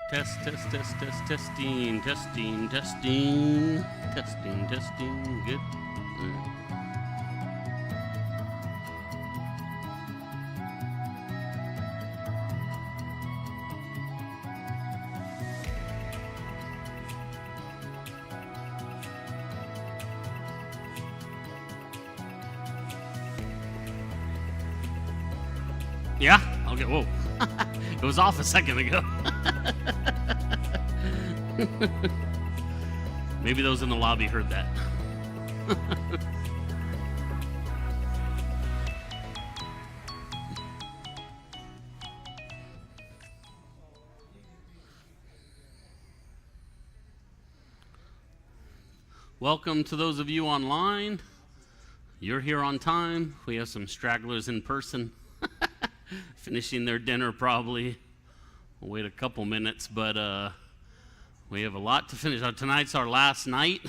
Testing. Good. Yeah? Okay, whoa. It was off a second ago. Maybe those in the lobby heard that. Welcome to those of you online. You're here on time. We have some stragglers in person. Finishing their dinner probably. We'll wait a couple minutes, but we have a lot to finish. Tonight's our last night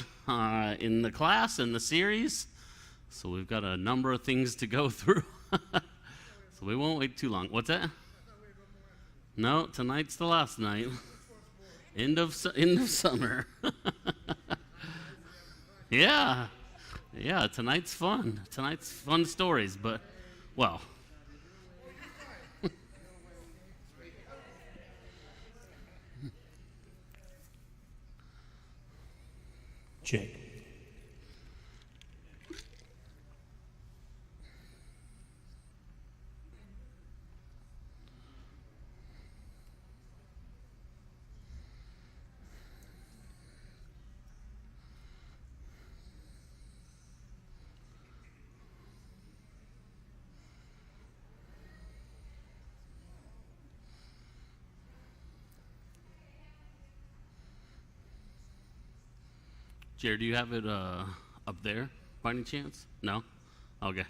in the class, in the series. So we've got a number of things to go through. So we won't wait too long. What's that? No, tonight's the last night. End of summer. Yeah, tonight's fun. Tonight's fun stories, but, well. Jake. Jared, do you have it up there by any chance? No? Okay.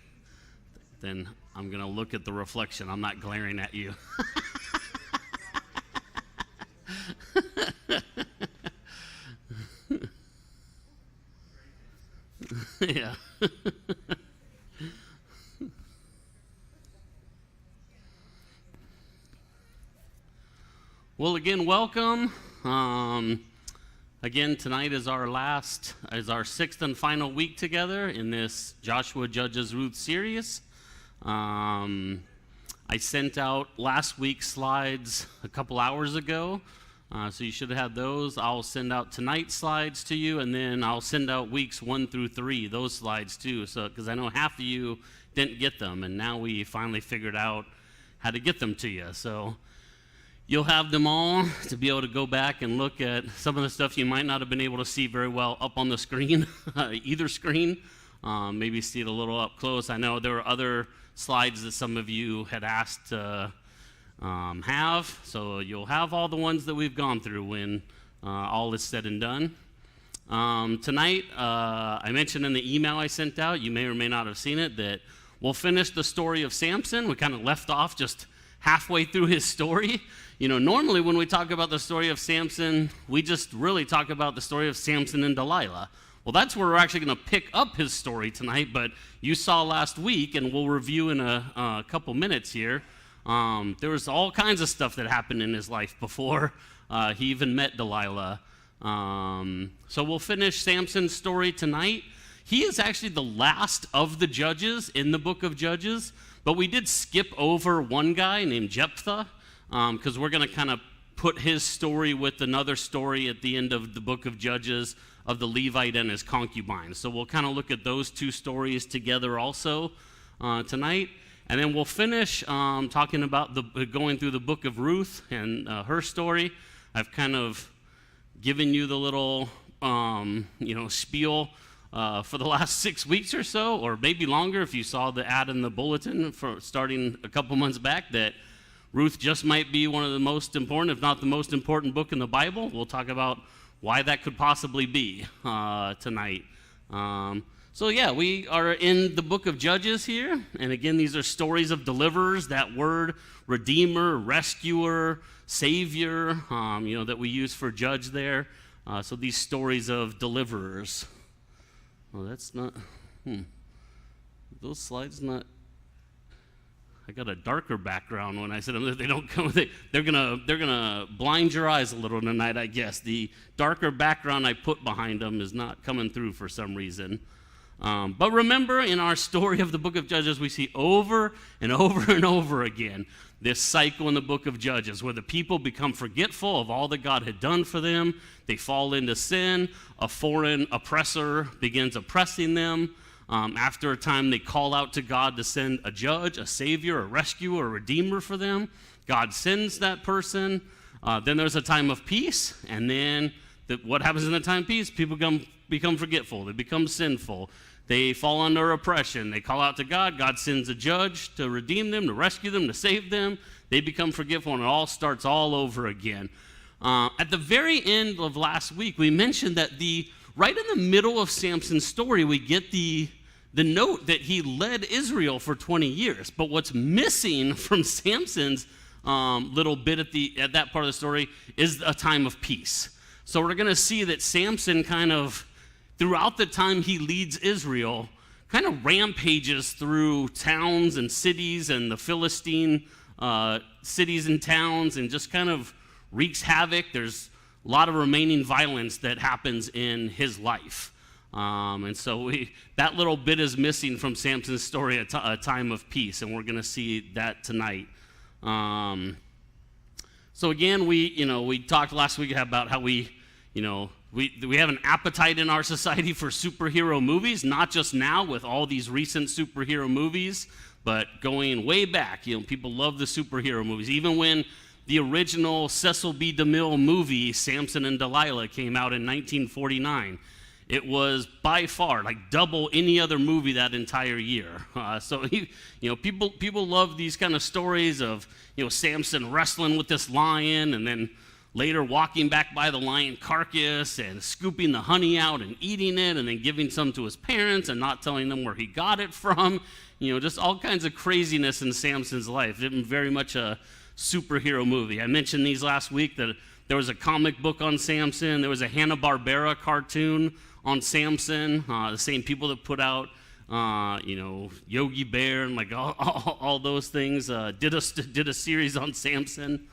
Then I'm going to look at the reflection. I'm not glaring at you. Yeah. Well, again, welcome. Again, tonight is our sixth and final week together in this Joshua Judges Ruth series. I sent out last week's slides a couple hours ago, so you should have had those. I'll send out tonight's slides to you, and then I'll send out weeks 1 through 3, those slides too, so because I know half of you didn't get them, and now we finally figured out how to get them to you. So you'll have them all to be able to go back and look at some of the stuff you might not have been able to see very well up on the screen, either screen. Maybe see it a little up close. I know there were other slides that some of you had asked to have, so you'll have all the ones that we've gone through when all is said and done. Tonight, I mentioned in the email I sent out, you may or may not have seen it, that we'll finish the story of Samson. We kind of left off just halfway through his story. You know, normally when we talk about the story of Samson, we just really talk about the story of Samson and Delilah. Well, that's where we're actually going to pick up his story tonight, but you saw last week, and we'll review in a couple minutes here, there was all kinds of stuff that happened in his life before he even met Delilah. So we'll finish Samson's story tonight. He is actually the last of the judges in the book of Judges, but we did skip over one guy named Jephthah, because we're going to kind of put his story with another story at the end of the book of Judges of the Levite and his concubine. So we'll kind of look at those two stories together also tonight. And then we'll finish talking about going through the book of Ruth and her story. I've kind of given you the little spiel for the last 6 weeks or so, or maybe longer if you saw the ad in the bulletin for starting a couple months back, that Ruth just might be one of the most important, if not the most important book in the Bible. We'll talk about why that could possibly be tonight. So yeah, we are in the book of Judges here. And again, these are stories of deliverers. That word, redeemer, rescuer, savior, that we use for judge there. So these stories of deliverers. Oh, that's not, those slides not, I got a darker background when I said them. They don't come. They're gonna blind your eyes a little tonight, I guess. The darker background I put behind them is not coming through for some reason. But remember, in our story of the book of Judges, we see over and over and over again this cycle in the book of Judges where the people become forgetful of all that God had done for them. They fall into sin. A foreign oppressor begins oppressing them. After a time, they call out to God to send a judge, a savior, a rescuer, a redeemer for them. God sends that person. Then there's a time of peace. And then what happens in the time of peace? People become forgetful. They become sinful. They fall under oppression. They call out to God. God sends a judge to redeem them, to rescue them, to save them. They become forgetful, and it all starts all over again. At the very end of last week, we mentioned that right in the middle of Samson's story, we get the note that he led Israel for 20 years. But what's missing from Samson's little bit at that part of the story is a time of peace. So we're going to see that Samson kind of, throughout the time he leads Israel, kind of rampages through towns and cities and the Philistine cities and towns and just kind of wreaks havoc. There's a lot of remaining violence that happens in his life. And so that little bit is missing from Samson's story, a time of peace, and we're going to see that tonight. So again, we talked last week about how we have an appetite in our society for superhero movies, not just now with all these recent superhero movies, but going way back. People love the superhero movies. Even when the original Cecil B. DeMille movie, Samson and Delilah, came out in 1949, it was by far like double any other movie that entire year. So people love these kind of stories of Samson wrestling with this lion and then later walking back by the lion carcass and scooping the honey out and eating it and then giving some to his parents and not telling them where he got it from. Just all kinds of craziness in Samson's life. It was very much a superhero movie. I mentioned these last week that there was a comic book on Samson. There was a Hanna-Barbera cartoon on Samson. The same people that put out, Yogi Bear and like all those things did a series on Samson.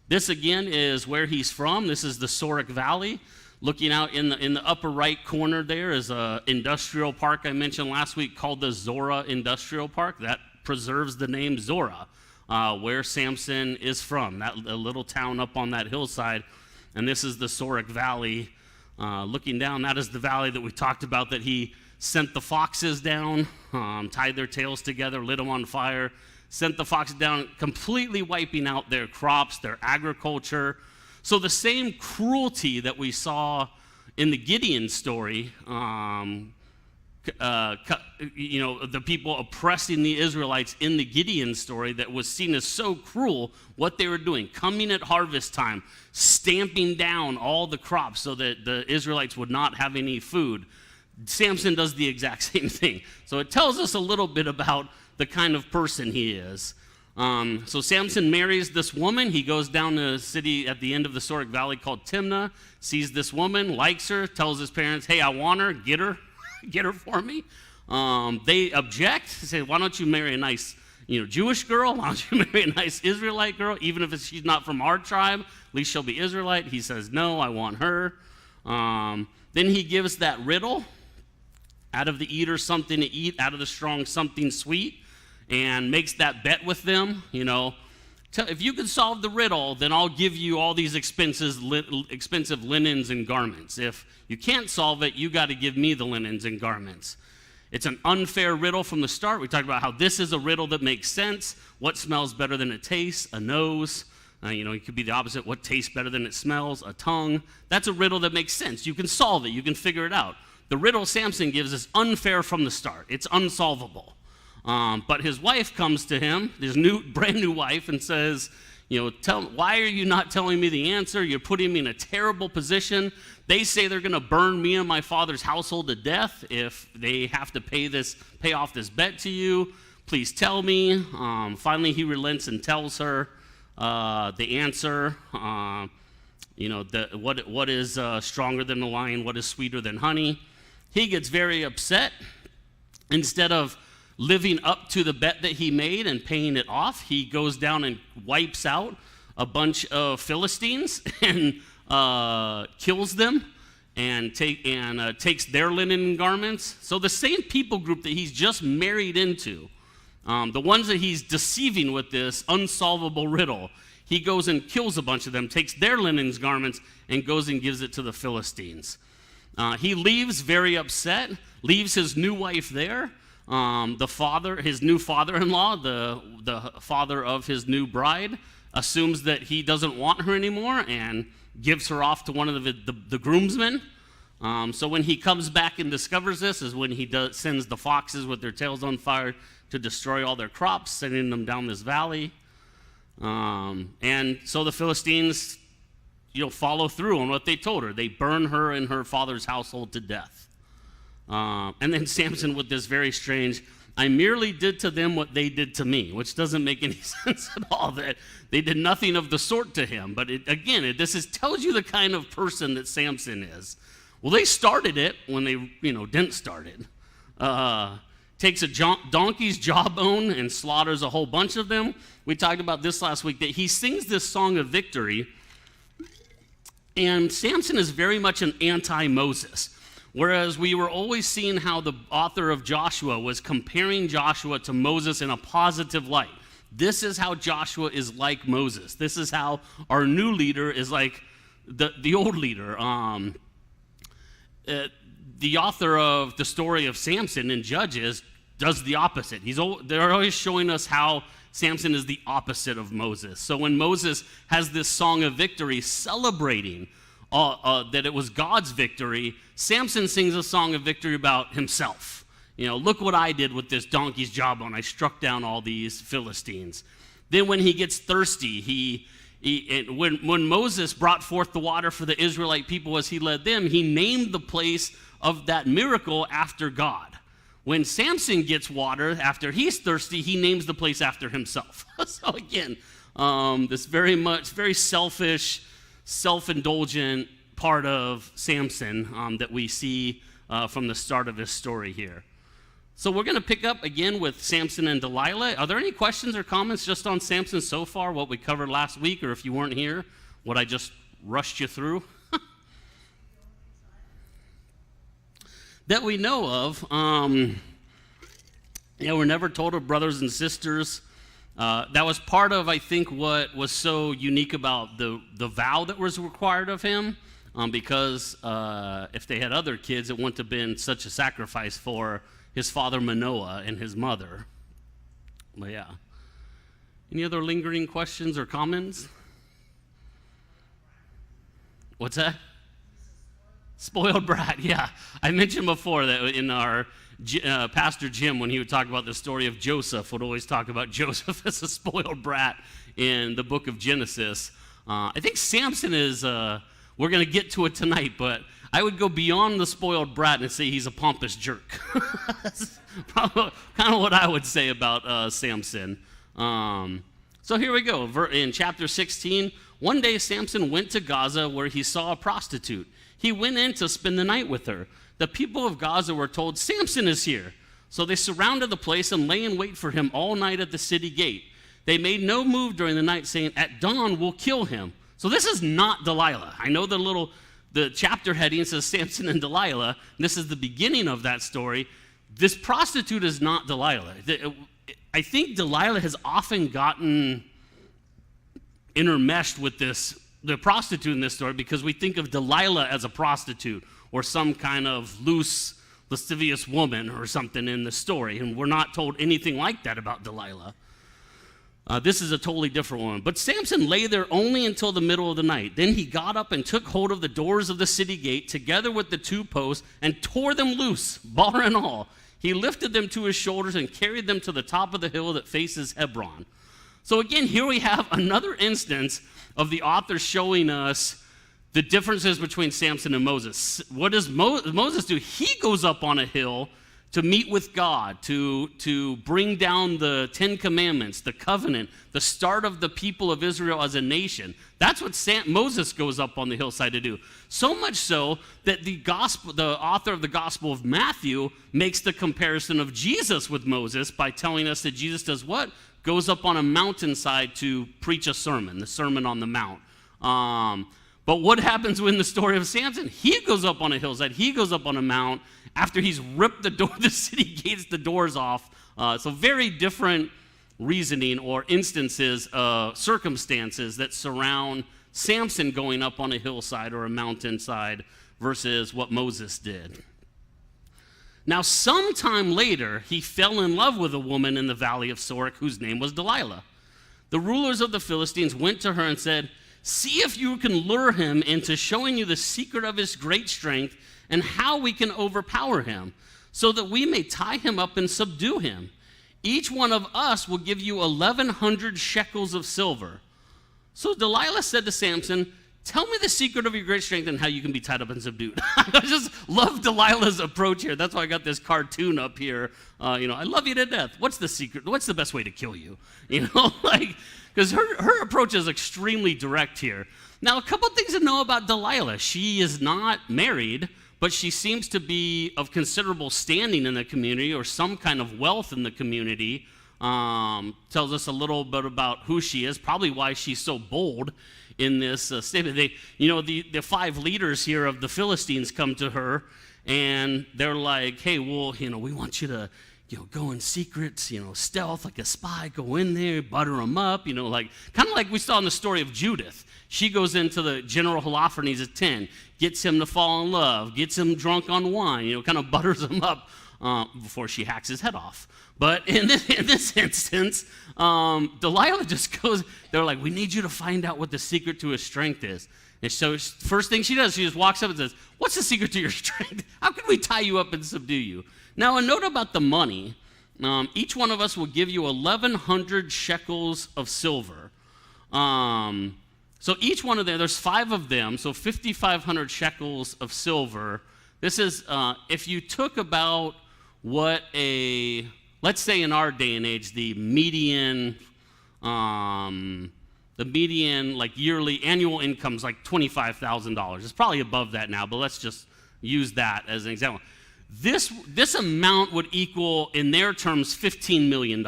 This again is where he's from. This is the Sorek Valley. Looking out in the upper right corner there is an industrial park I mentioned last week called the Zora Industrial Park. That preserves the name Zora, where Samson is from, a little town up on that hillside. And this is the Sorek Valley. Looking down, that is the valley that we talked about, that he sent the foxes down, tied their tails together, lit them on fire, sent the foxes down, completely wiping out their crops, their agriculture. So the same cruelty that we saw in the Gideon story, the people oppressing the Israelites in the Gideon story that was seen as so cruel, what they were doing, coming at harvest time, stamping down all the crops so that the Israelites would not have any food. Samson does the exact same thing. So it tells us a little bit about the kind of person he is. So Samson marries this woman. He goes down to a city at the end of the Sorek Valley called Timnah, sees this woman, likes her, tells his parents, hey, I want her, get her for me. They object, say, why don't you marry a nice Jewish girl? Why don't you marry a nice Israelite girl? Even if she's not from our tribe, at least she'll be Israelite. He says, no, I want her. Then he gives that riddle, out of the eater something to eat, out of the strong something sweet, and makes that bet with them. If you can solve the riddle, then I'll give you all these expensive linens and garments. If you can't solve it, you got to give me the linens and garments. It's an unfair riddle from the start. We talked about how this is a riddle that makes sense. What smells better than it tastes? A nose. It could be the opposite. What tastes better than it smells? A tongue. That's a riddle that makes sense. You can solve it. You can figure it out. The riddle Samson gives is unfair from the start. It's unsolvable. But his wife comes to him, his brand new wife, and says, why are you not telling me the answer? You're putting me in a terrible position. They say they're going to burn me and my father's household to death if they have to pay off this bet to you. Please tell me. Finally, he relents and tells her the answer. What is stronger than the lion? What is sweeter than honey? He gets very upset. Instead of living up to the bet that he made and paying it off, he goes down and wipes out a bunch of Philistines and kills them and takes their linen garments. So the same people group that he's just married into, the ones that he's deceiving with this unsolvable riddle, he goes and kills a bunch of them, takes their linen garments, and goes and gives it to the Philistines. He leaves very upset, leaves his new wife there. His new father-in-law, the father of his new bride, assumes that he doesn't want her anymore and gives her off to one of the groomsmen. So when he comes back and discovers this is when he sends the foxes with their tails on fire to destroy all their crops, sending them down this valley. And so the Philistines, follow through on what they told her. They burn her and her father's household to death. And then Samson with this very strange, I merely did to them what they did to me, which doesn't make any sense at all. That they did nothing of the sort to him. But this tells you the kind of person that Samson is. Well, they started it when they, didn't start it. Takes a donkey's jawbone and slaughters a whole bunch of them. We talked about this last week, that he sings this song of victory. And Samson is very much an anti-Moses. Whereas we were always seeing how the author of Joshua was comparing Joshua to Moses in a positive light. This is how Joshua is like Moses. This is how our new leader is like the old leader. The author of the story of Samson in Judges does the opposite. They're always showing us how Samson is the opposite of Moses. So when Moses has this song of victory celebrating that it was God's victory, Samson sings a song of victory about himself. Look what I did with this donkey's jawbone. I struck down all these Philistines. Then when he gets thirsty, when Moses brought forth the water for the Israelite people as he led them, he named the place of that miracle after God. When Samson gets water after he's thirsty, he names the place after himself. So again, this very selfish, self-indulgent part of Samson that we see from the start of his story here. So we're going to pick up again with Samson and Delilah. Are there any questions or comments just on Samson so far, what we covered last week, or if you weren't here, what I just rushed you through? That we know of. We're never told of brothers and sisters. That was part of, I think, what was so unique about the vow that was required of him, because if they had other kids, it wouldn't have been such a sacrifice for his father Manoah and his mother. But yeah. Any other lingering questions or comments? What's that? Spoiled brat, yeah. I mentioned before that in our Pastor Jim, when he would talk about the story of Joseph, would always talk about Joseph as a spoiled brat in the book of Genesis. I think Samson is, we're going to get to it tonight, but I would go beyond the spoiled brat and say he's a pompous jerk. That's kind of what I would say about Samson. So here we go. In chapter 16, one day Samson went to Gaza where he saw a prostitute. He went in to spend the night with her. The people of Gaza were told, Samson is here. So they surrounded the place and lay in wait for him all night at the city gate. They made no move during the night, saying, at dawn we'll kill him. So this is not Delilah. I know the chapter heading says Samson and Delilah. And this is the beginning of that story. This prostitute is not Delilah. I think Delilah has often gotten intermeshed with the prostitute in this story, because we think of Delilah as a prostitute or some kind of loose, lascivious woman or something in the story. And we're not told anything like that about Delilah. This is a totally different one. But Samson lay there only until the middle of the night. Then he got up and took hold of the doors of the city gate together with the two posts and tore them loose, bar and all. He lifted them to his shoulders and carried them to the top of the hill that faces Hebron. So again, here we have another instance of the author showing us the differences between Samson and Moses. What does Moses do? He goes up on a hill meet with God, to bring down the 10 Commandments, the covenant, the start of the people of Israel as a nation. That's what Moses goes up on the hillside to do. So much so that the author of the Gospel of Matthew makes the comparison of Jesus with Moses by telling us that Jesus does what? Goes up on a mountainside to preach a sermon, the Sermon on the Mount. But what happens in the story of Samson? He goes up on a hillside, he goes up on a mount after he's ripped the city gates, the doors off. So very different reasoning or instances, circumstances that surround Samson going up on a hillside or a mountainside versus what Moses did. Now, sometime later, he fell in love with a woman in the valley of Sorek whose name was Delilah. The rulers of the Philistines went to her and said, "See if you can lure him into showing you the secret of his great strength and how we can overpower him, so that we may tie him up and subdue him. Each one of us will give you 1,100 shekels of silver." So Delilah said to Samson, "Tell me the secret of your great strength and how you can be tied up and subdued." I just love Delilah's approach here. That's why I got this cartoon up here. I love you to death. What's the secret? What's the best way to kill you? Because her approach is extremely direct here. Now, a couple things to know about Delilah. She is not married, but she seems to be of considerable standing in the community or some kind of wealth in the community. Tells us a little bit about who she is, probably why she's so bold in this statement. The 5 leaders here of the Philistines come to her, and they're like, "Hey, well, we want you to, go in secret, stealth, like a spy, go in there, butter them up, kind of like we saw in the story of Judith. She goes into the General Holofernes' tent, gets him to fall in love, gets him drunk on wine, kind of butters him up before she hacks his head off. But in this instance, Delilah just goes, they're like, "We need you to find out what the secret to his strength is." And so first thing she does, she just walks up and says, "What's the secret to your strength? How can we tie you up and subdue you?" Now, a note about the money. Each one of us will give you 1,100 shekels of silver. So each one of them, there's 5 of them, so 5,500 shekels of silver. This is, if you took about what let's say in our day and age, the median yearly annual income is like $25,000. It's probably above that now, but let's just use that as an example. This amount would equal, in their terms, $15 million.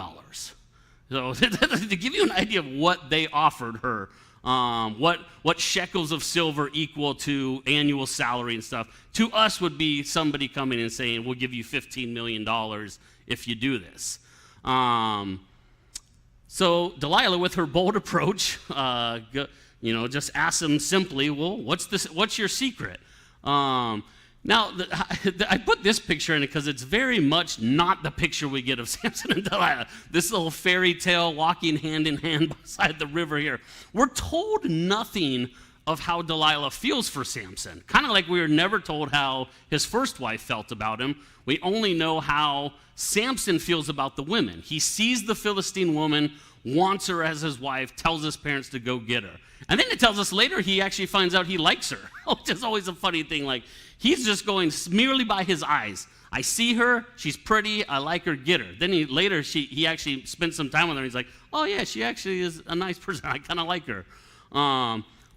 So to give you an idea of what they offered her, what shekels of silver equal to annual salary and stuff, to us would be somebody coming and saying, "We'll give you $15 million if you do this." So Delilah, with her bold approach, just asks him simply, "Well, what's your secret?" Now, I put this picture in it because it's very much not the picture we get of Samson and Delilah. This little fairy tale walking hand in hand beside the river here. We're told nothing of how Delilah feels for Samson. Kind of like we were never told how his first wife felt about him. We only know how Samson feels about the women. He sees the Philistine woman, wants her as his wife, tells his parents to go get her. And then it tells us later he actually finds out he likes her, which is always a funny thing. Like, he's just going merely by his eyes. I see her, she's pretty, I like her, get her. Then he actually spent some time with her, and he's like, "Oh yeah, she actually is a nice person, I kind of like her."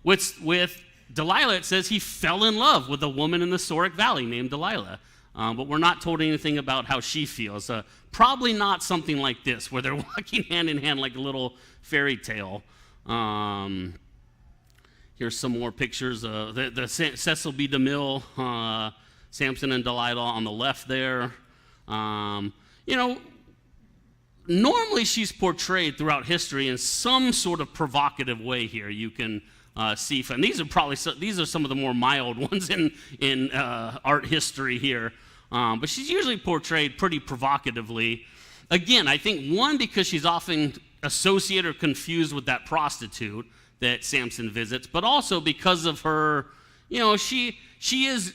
With Delilah, it says he fell in love with a woman in the Sorek Valley named Delilah. But we're not told anything about how she feels. Probably not something like this, where they're walking hand in hand like a little fairy tale. Here's some more pictures. The Cecil B. DeMille, Samson and Delilah on the left there. Normally she's portrayed throughout history in some sort of provocative way here. You can see, and these are some of the more mild ones in art history here. But she's usually portrayed pretty provocatively. Again, I think because she's often associated or confused with that prostitute that Samson visits, but also because of her, she is,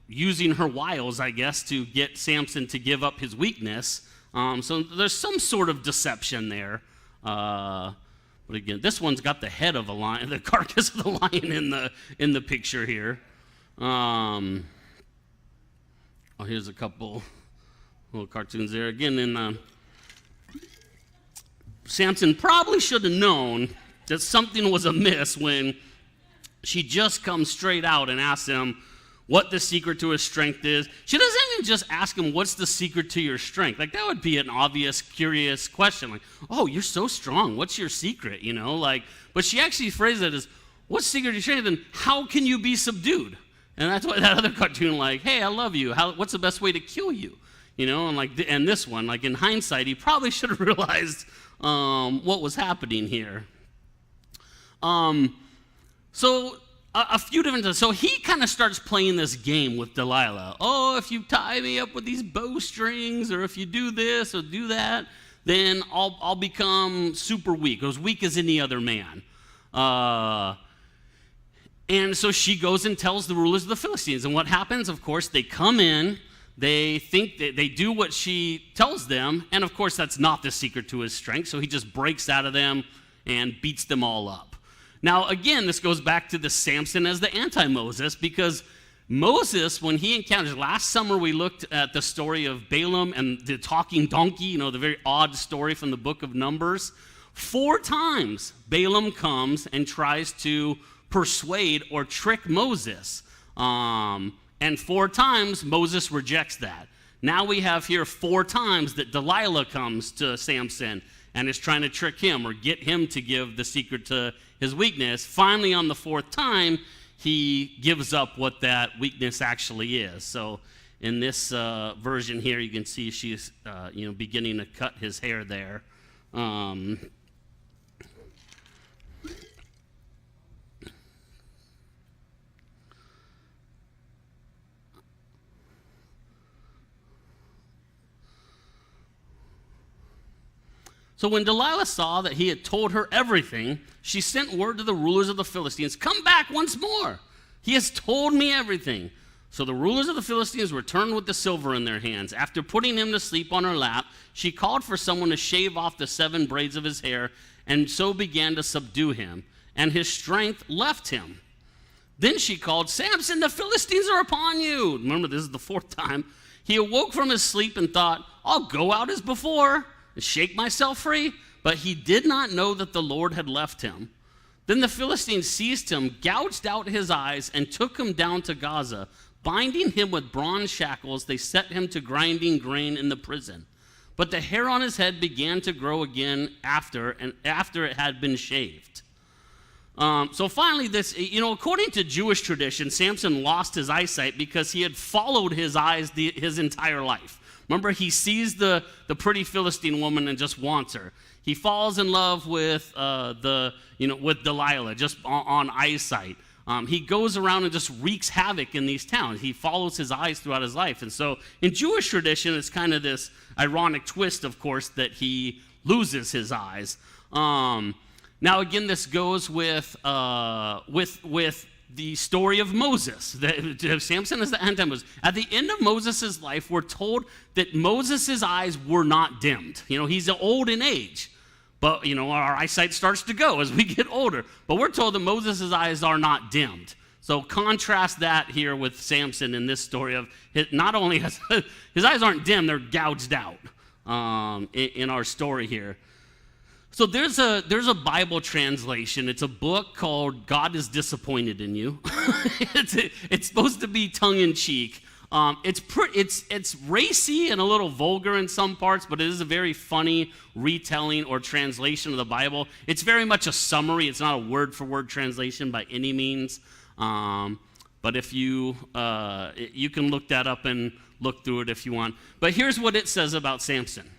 using her wiles, I guess, to get Samson to give up his weakness. So there's some sort of deception there. But again, this one's got the head of a lion, the carcass of the lion in the picture here. Oh, here's a couple little cartoons there. Again, Samson probably should have known that something was amiss when she just comes straight out and asks him what the secret to his strength is. She doesn't even just ask him, what's the secret to your strength? Like, that would be an obvious, curious question. Like, oh, you're so strong. What's your secret? But she actually phrases it as, what's the secret to your strength? And how can you be subdued? And that's why that other cartoon, like, hey, I love you. What's the best way to kill you? And this one, like, in hindsight, he probably should have realized what was happening here. So a few different times. So he kind of starts playing this game with Delilah. Oh, if you tie me up with these bowstrings, or if you do this or do that, then I'll become super weak, as weak as any other man. And so she goes and tells the rulers of the Philistines. And what happens? Of course, they come in. They think that they do what she tells them. And of course, that's not the secret to his strength. So he just breaks out of them and beats them all up. Now, again, this goes back to the Samson as the anti-Moses, because Moses, when he encounters, last summer we looked at the story of Balaam and the talking donkey, the very odd story from the book of Numbers. 4 times Balaam comes and tries to persuade or trick Moses. And 4 times Moses rejects that. Now we have here 4 times that Delilah comes to Samson and is trying to trick him or get him to give the secret to his weakness. Finally, on the 4th time, he gives up what that weakness actually is. So in this version here, you can see she's beginning to cut his hair there. So when Delilah saw that he had told her everything, she sent word to the rulers of the Philistines, "Come back once more. He has told me everything." So the rulers of the Philistines returned with the silver in their hands. After putting him to sleep on her lap, she called for someone to shave off the 7 braids of his hair, and so began to subdue him, and his strength left him. Then she called, "Samson, the Philistines are upon you." Remember, this is the 4th time. He awoke from his sleep and thought, "I'll go out as before and shake myself free," but he did not know that the Lord had left him. Then the Philistines seized him, gouged out his eyes, and took him down to Gaza. Binding him with bronze shackles, they set him to grinding grain in the prison. But the hair on his head began to grow again after it had been shaved. So finally, according to Jewish tradition, Samson lost his eyesight because he had followed his eyes his entire life. Remember, he sees the pretty Philistine woman and just wants her. He falls in love with with Delilah just on eyesight. He goes around and just wreaks havoc in these towns. He follows his eyes throughout his life. And so in Jewish tradition, it's kind of this ironic twist, of course, that he loses his eyes. Now, again, this goes with the story of Moses. Samson is the anti-Moses. At the end of Moses' life, we're told that Moses' eyes were not dimmed. He's old in age. But, our eyesight starts to go as we get older. But we're told that Moses' eyes are not dimmed. So contrast that here with Samson in this story of not only his eyes aren't dim, they're gouged out in our story here. So there's a Bible translation. It's a book called "God is Disappointed in You." It's supposed to be tongue-in-cheek. It's racy and a little vulgar in some parts, but it is a very funny retelling or translation of the Bible. It's very much a summary. It's not a word-for-word translation by any means. But if you can look that up and look through it if you want. But here's what it says about Samson.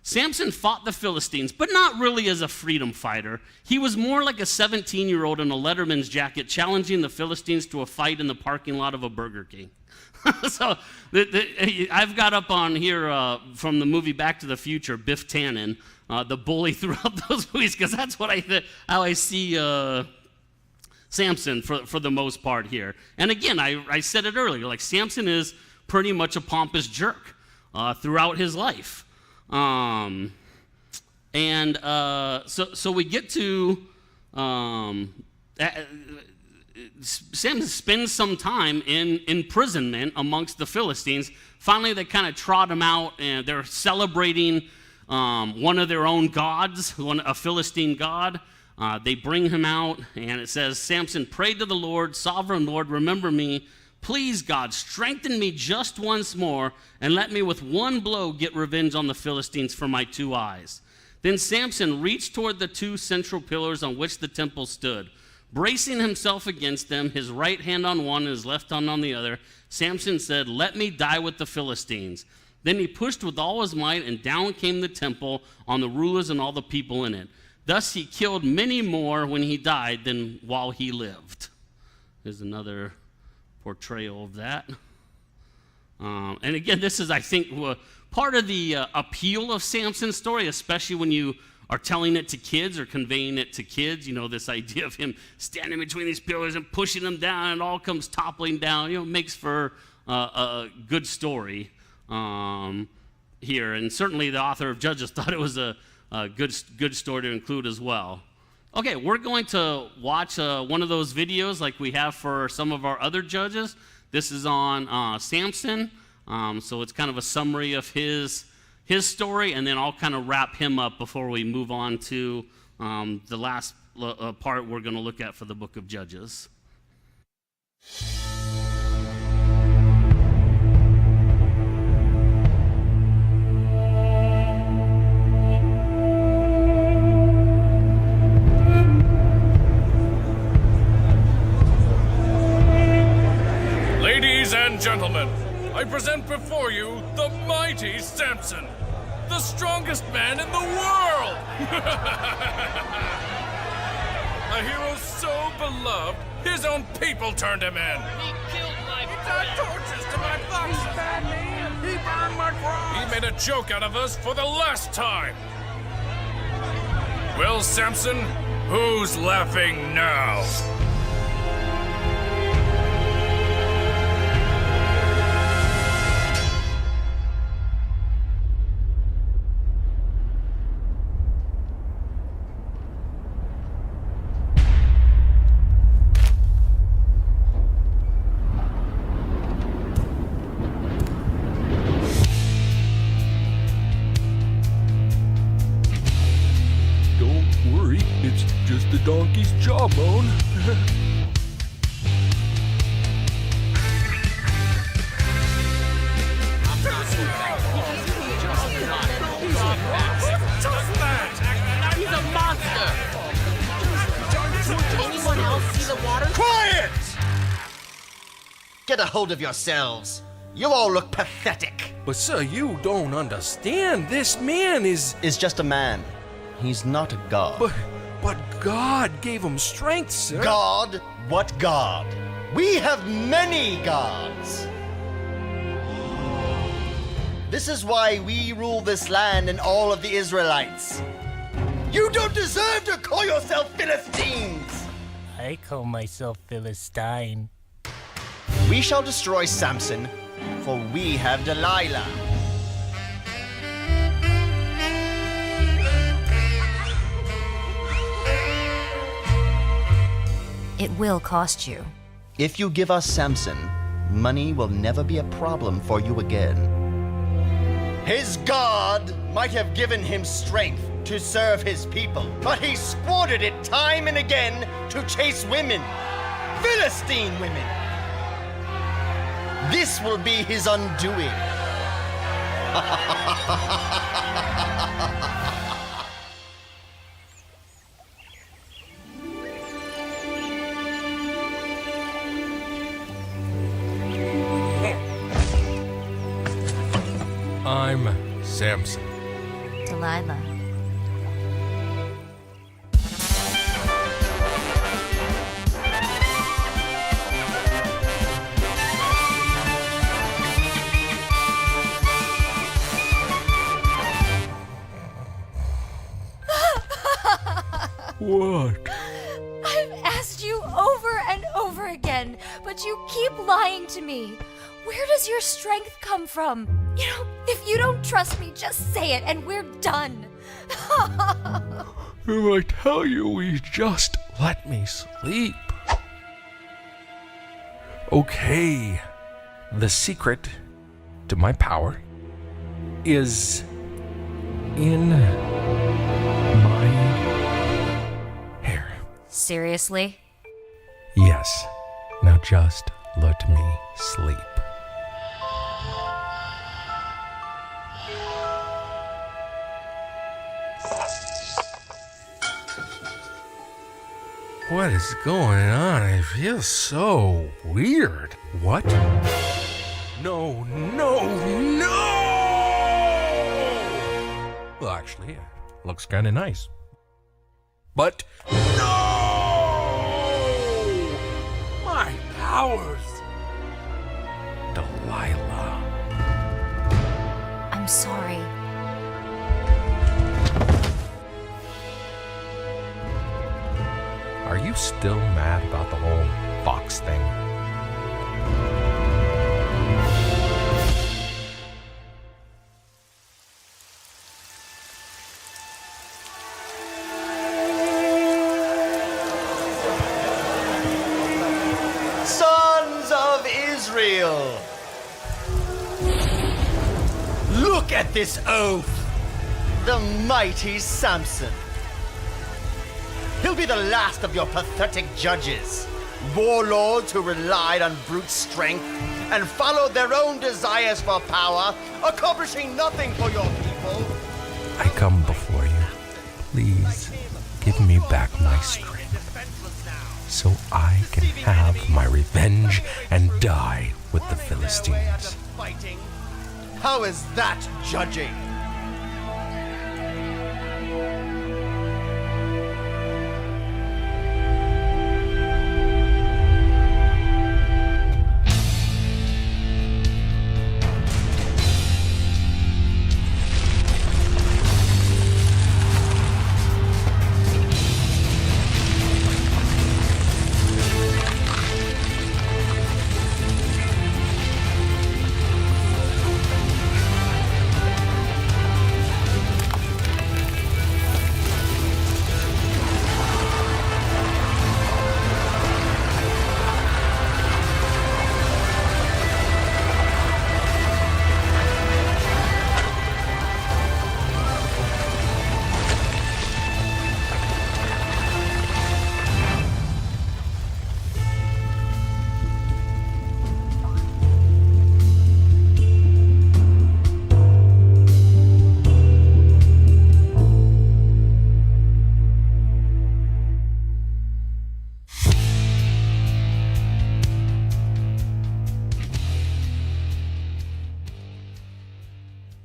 Samson fought the Philistines, but not really as a freedom fighter. He was more like a 17-year-old in a Letterman's jacket challenging the Philistines to a fight in the parking lot of a Burger King. So I've got up on here from the movie Back to the Future, Biff Tannen, the bully throughout those movies, because that's how I see Samson for the most part here. And again, I said it earlier, like Samson is pretty much a pompous jerk throughout his life. So we get to Samson spends some time in imprisonment amongst the Philistines. Finally, they kind of trot him out, and they're celebrating one of their own gods, a Philistine god. They bring him out, and it says, Samson prayed to the Lord, Sovereign Lord, remember me. Please, God, strengthen me just once more, and let me with one blow get revenge on the Philistines for my 2 eyes. Then Samson reached toward the 2 central pillars on which the temple stood. Bracing himself against them, his right hand on one and his left hand on the other, Samson said, let me die with the Philistines. Then he pushed with all his might, and down came the temple on the rulers and all the people in it. Thus he killed many more when he died than while he lived. There's another portrayal of that. And again, this is, I think, part of the appeal of Samson's story, especially when you are telling it to kids or conveying it to kids. You know, this idea of him standing between these pillars and pushing them down, and it all comes toppling down. You know, makes for a good story here. And certainly the author of Judges thought it was a good story to include as well. Okay, we're going to watch one of those videos like we have for some of our other judges. This is on Samson, so it's kind of a summary of his story, and then I'll kind of wrap him up before we move on to the last part we're going to look at for the book of Judges. Ladies and gentlemen, I present before you the mighty Samson, the strongest man in the world! A hero so beloved, his own people turned him in. He killed my He tied torches to my foxes. He's bad man. He burned my crops. He made a joke out of us for the last time. Well, Samson, who's laughing now? It's just the donkey's jawbone. He's a monster! Did anyone else see the water? Quiet! Get a hold of yourselves. You all look pathetic. But sir, you don't understand. This man is Just a man. He's not a god. But God gave him strength, sir. God? What god? We have many gods. This is why we rule this land and all of the Israelites. You don't deserve to call yourself Philistines. I call myself Philistine. We shall destroy Samson, for we have Delilah. It will cost you. If you give us Samson, money will never be a problem for you again. His God might have given him strength to serve his people, but he squandered it time and again to chase women, Philistine women. This will be his undoing. I'm Samson. Delilah. What? I've asked you over and over again, but you keep lying to me. Where does your strength come from? You know, if you don't trust me, just say it and we're done. If I tell you, he just let me sleep. Okay, the secret to my power is in my hair. Seriously? Yes, now just let me sleep. What is going on? It feels so weird. What? No, no, no! Well, actually, it looks kind of nice. But no! My powers! Delilah. I'm sorry. Are you still mad about the whole fox thing? Sons of Israel! Look at this oaf! The mighty Samson. He'll be the last of your pathetic judges, warlords who relied on brute strength and followed their own desires for power, accomplishing nothing for your people. I come before you. Please give me back my strength so I can have my revenge and die with the Philistines. Fighting? How is that judging?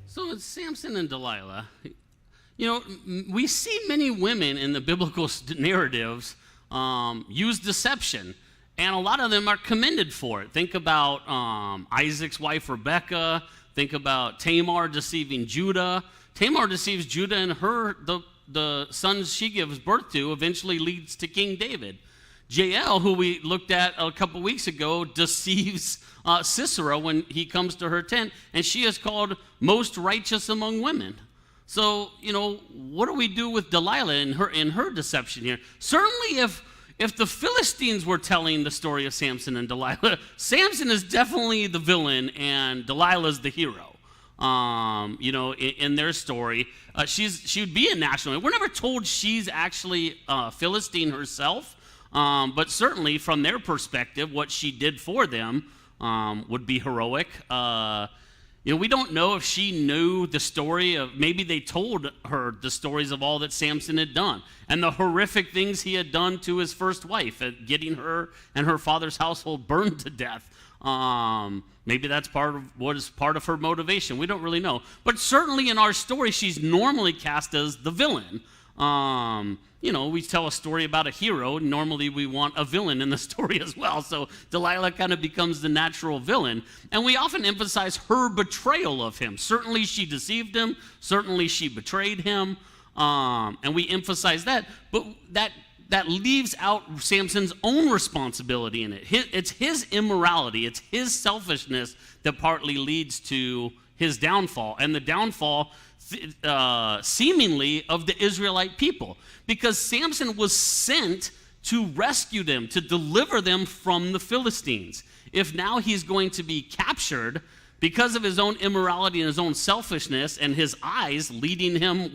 So it's Samson and Delilah. You know, we see many women in the biblical narratives use deception, and a lot of them are commended for it. Think about Isaac's wife Rebekah. Think about Tamar deceiving Judah. Tamar deceives Judah, and the sons she gives birth to eventually leads to King David. Jael, who we looked at a couple weeks ago, deceives Sisera when he comes to her tent, and she is called most righteous among women. So, you know, what do we do with Delilah in her deception here? Certainly if the Philistines were telling the story of Samson and Delilah, Samson is definitely the villain and Delilah's the hero. You know, in their story, she would be a national. We're never told she's actually Philistine herself. But certainly from their perspective, what she did for them would be heroic. You know, we don't know if she knew the story of, maybe they told her the stories of all that Samson had done and the horrific things he had done to his first wife, getting her and her father's household burned to death. Maybe that's part of her motivation. We don't really know. But certainly in our story, she's normally cast as the villain. You know, we tell a story about a hero. Normally we want a villain in the story as well. So Delilah kind of becomes the natural villain. And we often emphasize her betrayal of him. Certainly she deceived him. Certainly she betrayed him. And we emphasize that. But that leaves out Samson's own responsibility in it. It's his immorality. It's his selfishness that partly leads to his downfall. And the downfall seemingly of the Israelite people, because Samson was sent to rescue them, to deliver them from the Philistines. If now he's going to be captured because of his own immorality and his own selfishness and his eyes leading him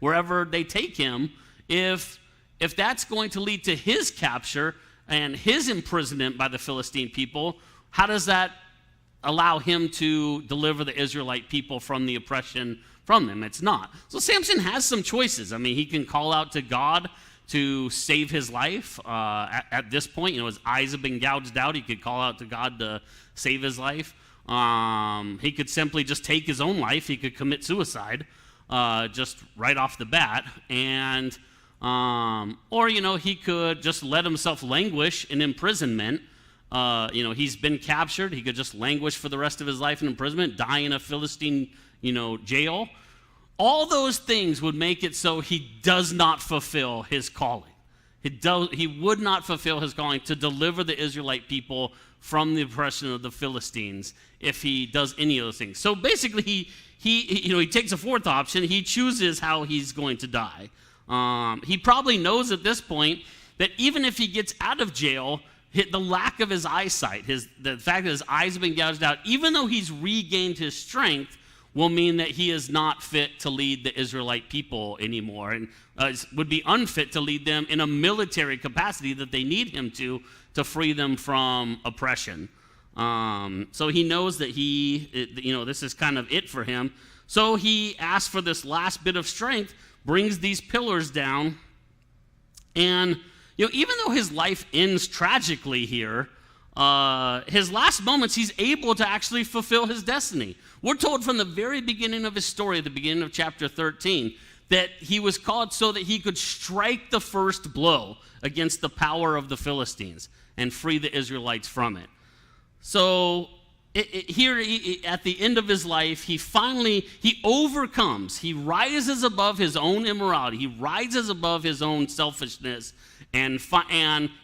wherever they take him, if that's going to lead to his capture and his imprisonment by the Philistine people, how does that allow him to deliver the Israelite people from the oppression from them? It's not. So Samson has some choices. I mean, he can call out to God to save his life. At this point, his eyes have been gouged out. He could call out to God to save his life. He could simply just take his own life. He could commit suicide just right off the bat. And or he could just let himself languish in imprisonment. He's been captured. He could just languish for the rest of his life in imprisonment, die in a Philistine, jail. All those things would make it so he does not fulfill his calling. He would not fulfill his calling to deliver the Israelite people from the oppression of the Philistines if he does any of those things. So basically, he takes a fourth option. He chooses how he's going to die. He probably knows at this point that even if he gets out of jail, the lack of his eyesight, the fact that his eyes have been gouged out, even though he's regained his strength, will mean that he is not fit to lead the Israelite people anymore, and would be unfit to lead them in a military capacity that they need him to free them from oppression. So he knows that this is kind of it for him. So he asks for this last bit of strength, brings these pillars down, and even though his life ends tragically here, his last moments, he's able to actually fulfill his destiny. We're told from the very beginning of his story, at the beginning of chapter 13, that he was called so that he could strike the first blow against the power of the Philistines and free the Israelites from it. So here, at the end of his life, he overcomes. He rises above his own immorality. He rises above his own selfishness and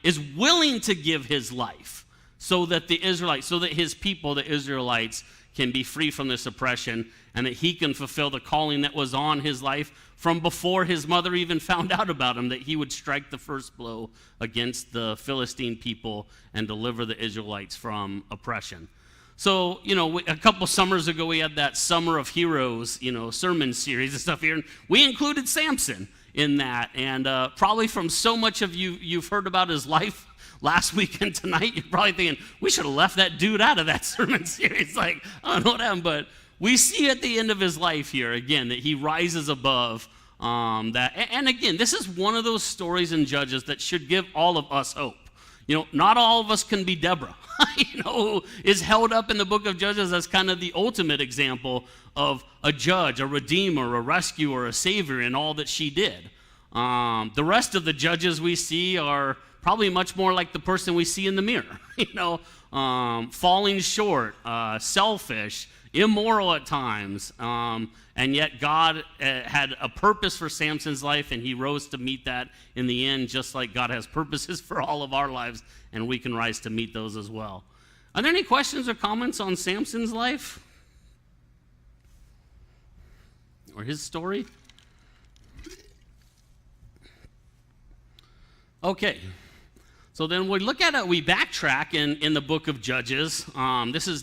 is willing to give his life so that his people, the Israelites, can be free from this oppression, and that he can fulfill the calling that was on his life from before his mother even found out about him, that he would strike the first blow against the Philistine people and deliver the Israelites from oppression. So, a couple summers ago, we had that Summer of Heroes, sermon series and stuff here, and we included Samson in that, and probably from so much of you've heard about his life last week and tonight, you're probably thinking, we should have left that dude out of that sermon series. I don't know what happened, but we see at the end of his life here, again, that he rises above that. And again, this is one of those stories in Judges that should give all of us hope. Not all of us can be Deborah, who is held up in the book of Judges as kind of the ultimate example of a judge, a redeemer, a rescuer, a savior in all that she did. The rest of the judges we see are probably much more like the person we see in the mirror, falling short, selfish, immoral at times, and yet God had a purpose for Samson's life, and he rose to meet that in the end, just like God has purposes for all of our lives, and we can rise to meet those as well. Are there any questions or comments on Samson's life? Or his story? Okay. So then we backtrack in the book of Judges.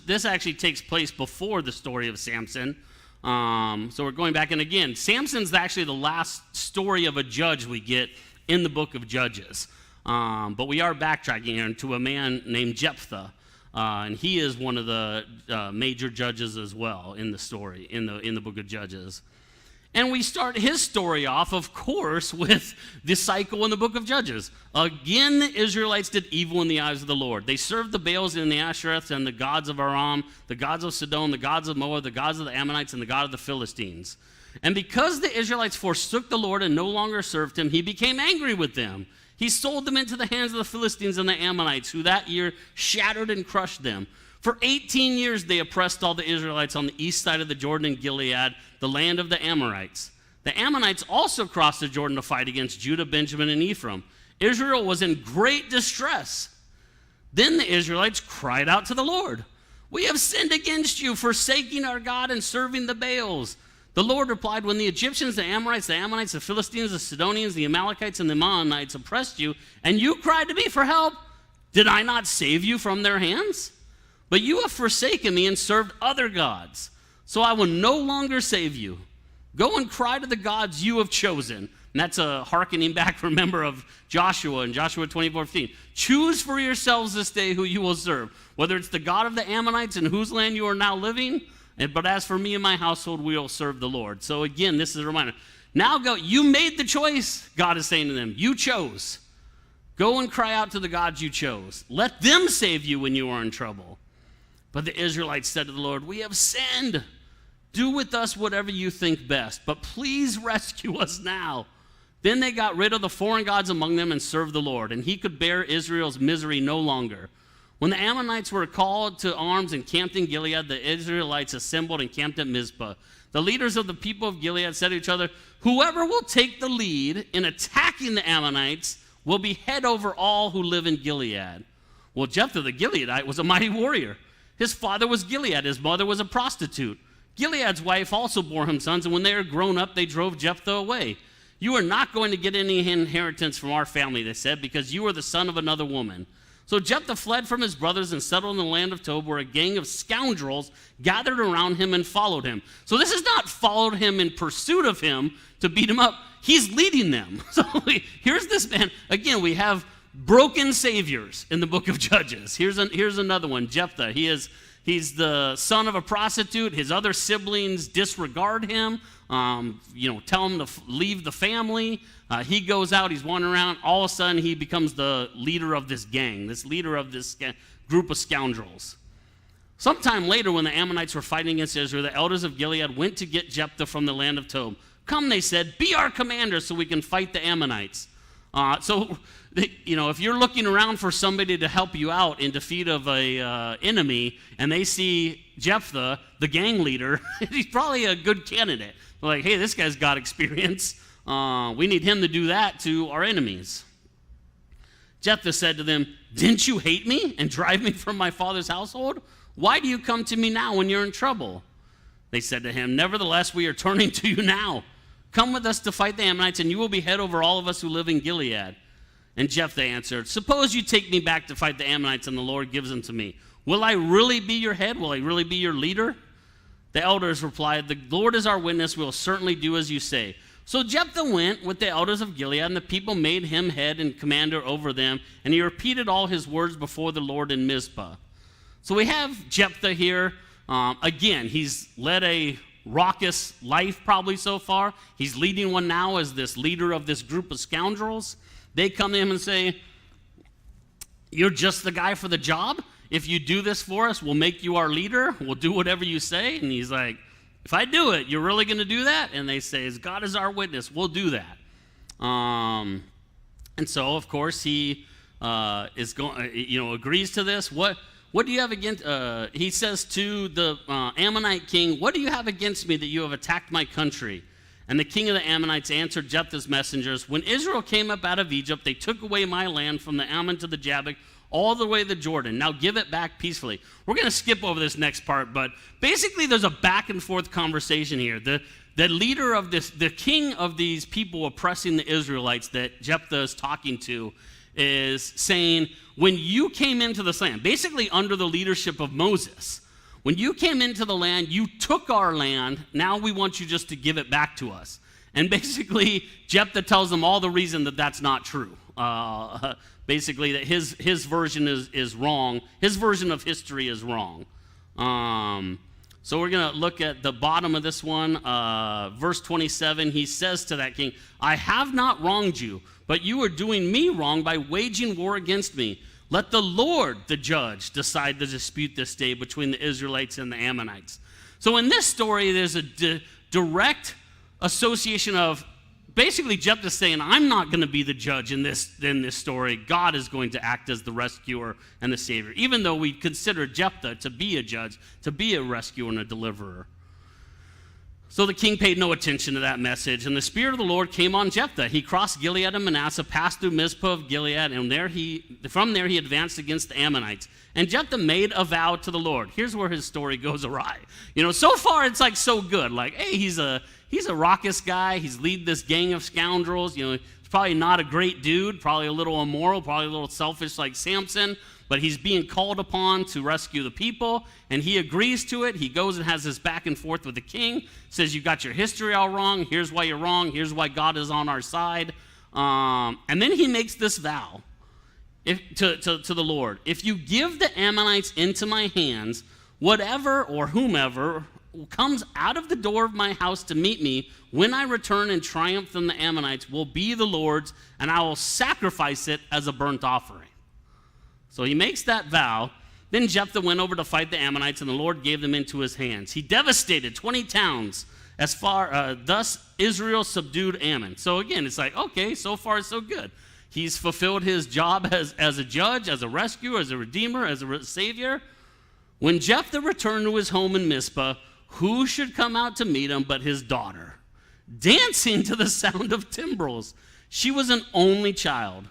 This actually takes place before the story of Samson. So we're going back, and again, Samson's actually the last story of a judge we get in the book of Judges. But we are backtracking here to a man named Jephthah, and he is one of the major judges as well in the story, in the book of Judges. And we start his story off, of course, with the cycle in the book of Judges. Again, the Israelites did evil in the eyes of the Lord. They served the Baals and the Ashereths and the gods of Aram, the gods of Sidon, the gods of Moab, the gods of the Ammonites, and the god of the Philistines. And because the Israelites forsook the Lord and no longer served him, he became angry with them. He sold them into the hands of the Philistines and the Ammonites, who that year shattered and crushed them. For 18 years they oppressed all the Israelites on the east side of the Jordan in Gilead, the land of the Amorites. The Ammonites also crossed the Jordan to fight against Judah, Benjamin, and Ephraim. Israel was in great distress. Then the Israelites cried out to the Lord, "We have sinned against you, forsaking our God and serving the Baals." The Lord replied, when the Egyptians, the Amorites, the Philistines, the Sidonians, the Amalekites, and the Maonites oppressed you, and you cried to me for help, did I not save you from their hands? But you have forsaken me and served other gods, so I will no longer save you. Go and cry to the gods you have chosen. And that's a hearkening back, remember, of Joshua in Joshua 24:15. Choose for yourselves this day who you will serve, whether it's the God of the Ammonites in whose land you are now living, but as for me and my household, we will serve the Lord. So again, this is a reminder. Now go, you made the choice, God is saying to them. You chose. Go and cry out to the gods you chose. Let them save you when you are in trouble. But the Israelites said to the Lord, we have sinned. Do with us whatever you think best, but please rescue us now. Then they got rid of the foreign gods among them and served the Lord, and he could bear Israel's misery no longer. When the Ammonites were called to arms and camped in Gilead, the Israelites assembled and camped at Mizpah. The leaders of the people of Gilead said to each other, whoever will take the lead in attacking the Ammonites will be head over all who live in Gilead. Well, Jephthah the Gileadite was a mighty warrior. His father was Gilead. His mother was a prostitute. Gilead's wife also bore him sons, and when they were grown up, they drove Jephthah away. You are not going to get any inheritance from our family, they said, because you are the son of another woman. So Jephthah fled from his brothers and settled in the land of Tob, where a gang of scoundrels gathered around him and followed him. So this is not followed him in pursuit of him to beat him up. He's leading them. So here's this man. Again, we have broken saviors in the book of Judges. Here's another one, Jephthah. He's the son of a prostitute. His other siblings disregard him, tell him to leave the family. He goes out, he's wandering around. All of a sudden, he becomes the leader of this gang, this leader of this group of scoundrels. Sometime later, when the Ammonites were fighting against Israel, the elders of Gilead went to get Jephthah from the land of Tob. Come, they said, be our commander so we can fight the Ammonites. If you're looking around for somebody to help you out in defeat of a enemy, and they see Jephthah, the gang leader, he's probably a good candidate. They're like, hey, this guy's got experience. We need him to do that to our enemies. Jephthah said to them, didn't you hate me and drive me from my father's household? Why do you come to me now when you're in trouble? They said to him, nevertheless, we are turning to you now. Come with us to fight the Ammonites, and you will be head over all of us who live in Gilead. And Jephthah answered, suppose you take me back to fight the Ammonites, and the Lord gives them to me. Will I really be your head? Will I really be your leader? The elders replied, the Lord is our witness. We will certainly do as you say. So Jephthah went with the elders of Gilead, and the people made him head and commander over them, and he repeated all his words before the Lord in Mizpah. So we have Jephthah here. Again, he's led a raucous life probably so far. He's leading one now as this leader of this group of scoundrels. They come to him and say, you're just the guy for the job? If you do this for us, we'll make you our leader. We'll do whatever you say. And he's like, if I do it, you're really going to do that? And they say, as God is our witness, we'll do that. And so, of course, he agrees to this. What do you have against, he says to the Ammonite king, what do you have against me that you have attacked my country? And the king of the Ammonites answered Jephthah's messengers, when Israel came up out of Egypt, they took away my land from the Ammon to the Jabbok, all the way to the Jordan. Now give it back peacefully. We're going to skip over this next part, but basically there's a back and forth conversation here. The leader of this, the king of these people oppressing the Israelites that Jephthah is talking to, is saying, when you came into this land, basically under the leadership of Moses, when you came into the land, you took our land, now we want you just to give it back to us. And basically, Jephthah tells them all the reason that that's not true. Basically, that his version is wrong. His version of history is wrong. So we're going to look at the bottom of this one. Verse 27, he says to that king, I have not wronged you, but you are doing me wrong by waging war against me. Let the Lord, the judge, decide the dispute this day between the Israelites and the Ammonites. So in this story, there's a direct association of basically Jephthah saying, I'm not going to be the judge in this story. God is going to act as the rescuer and the savior, even though we consider Jephthah to be a judge, to be a rescuer and a deliverer. So the king paid no attention to that message, and the Spirit of the Lord came on Jephthah. He crossed Gilead and Manasseh, passed through Mizpah of Gilead, and from there he advanced against the Ammonites. And Jephthah made a vow to the Lord. Here's where his story goes awry. So far it's like so good. Like, hey, he's a raucous guy. He's lead this gang of scoundrels. He's probably not a great dude, probably a little immoral, probably a little selfish like Samson. But he's being called upon to rescue the people, and he agrees to it. He goes and has this back and forth with the king, says, you got your history all wrong. Here's why you're wrong. Here's why God is on our side. And then he makes this vow to the Lord. If you give the Ammonites into my hands, whatever or whomever comes out of the door of my house to meet me when I return in triumph from the Ammonites will be the Lord's, and I will sacrifice it as a burnt offering. So he makes that vow. Then Jephthah went over to fight the Ammonites, and the Lord gave them into his hands. He devastated 20 towns. Thus Israel subdued Ammon. So again, it's like, okay, so far so good. He's fulfilled his job as a judge, as a rescuer, as a redeemer, as a savior. When Jephthah returned to his home in Mizpah, who should come out to meet him but his daughter, dancing to the sound of timbrels? She was an only child.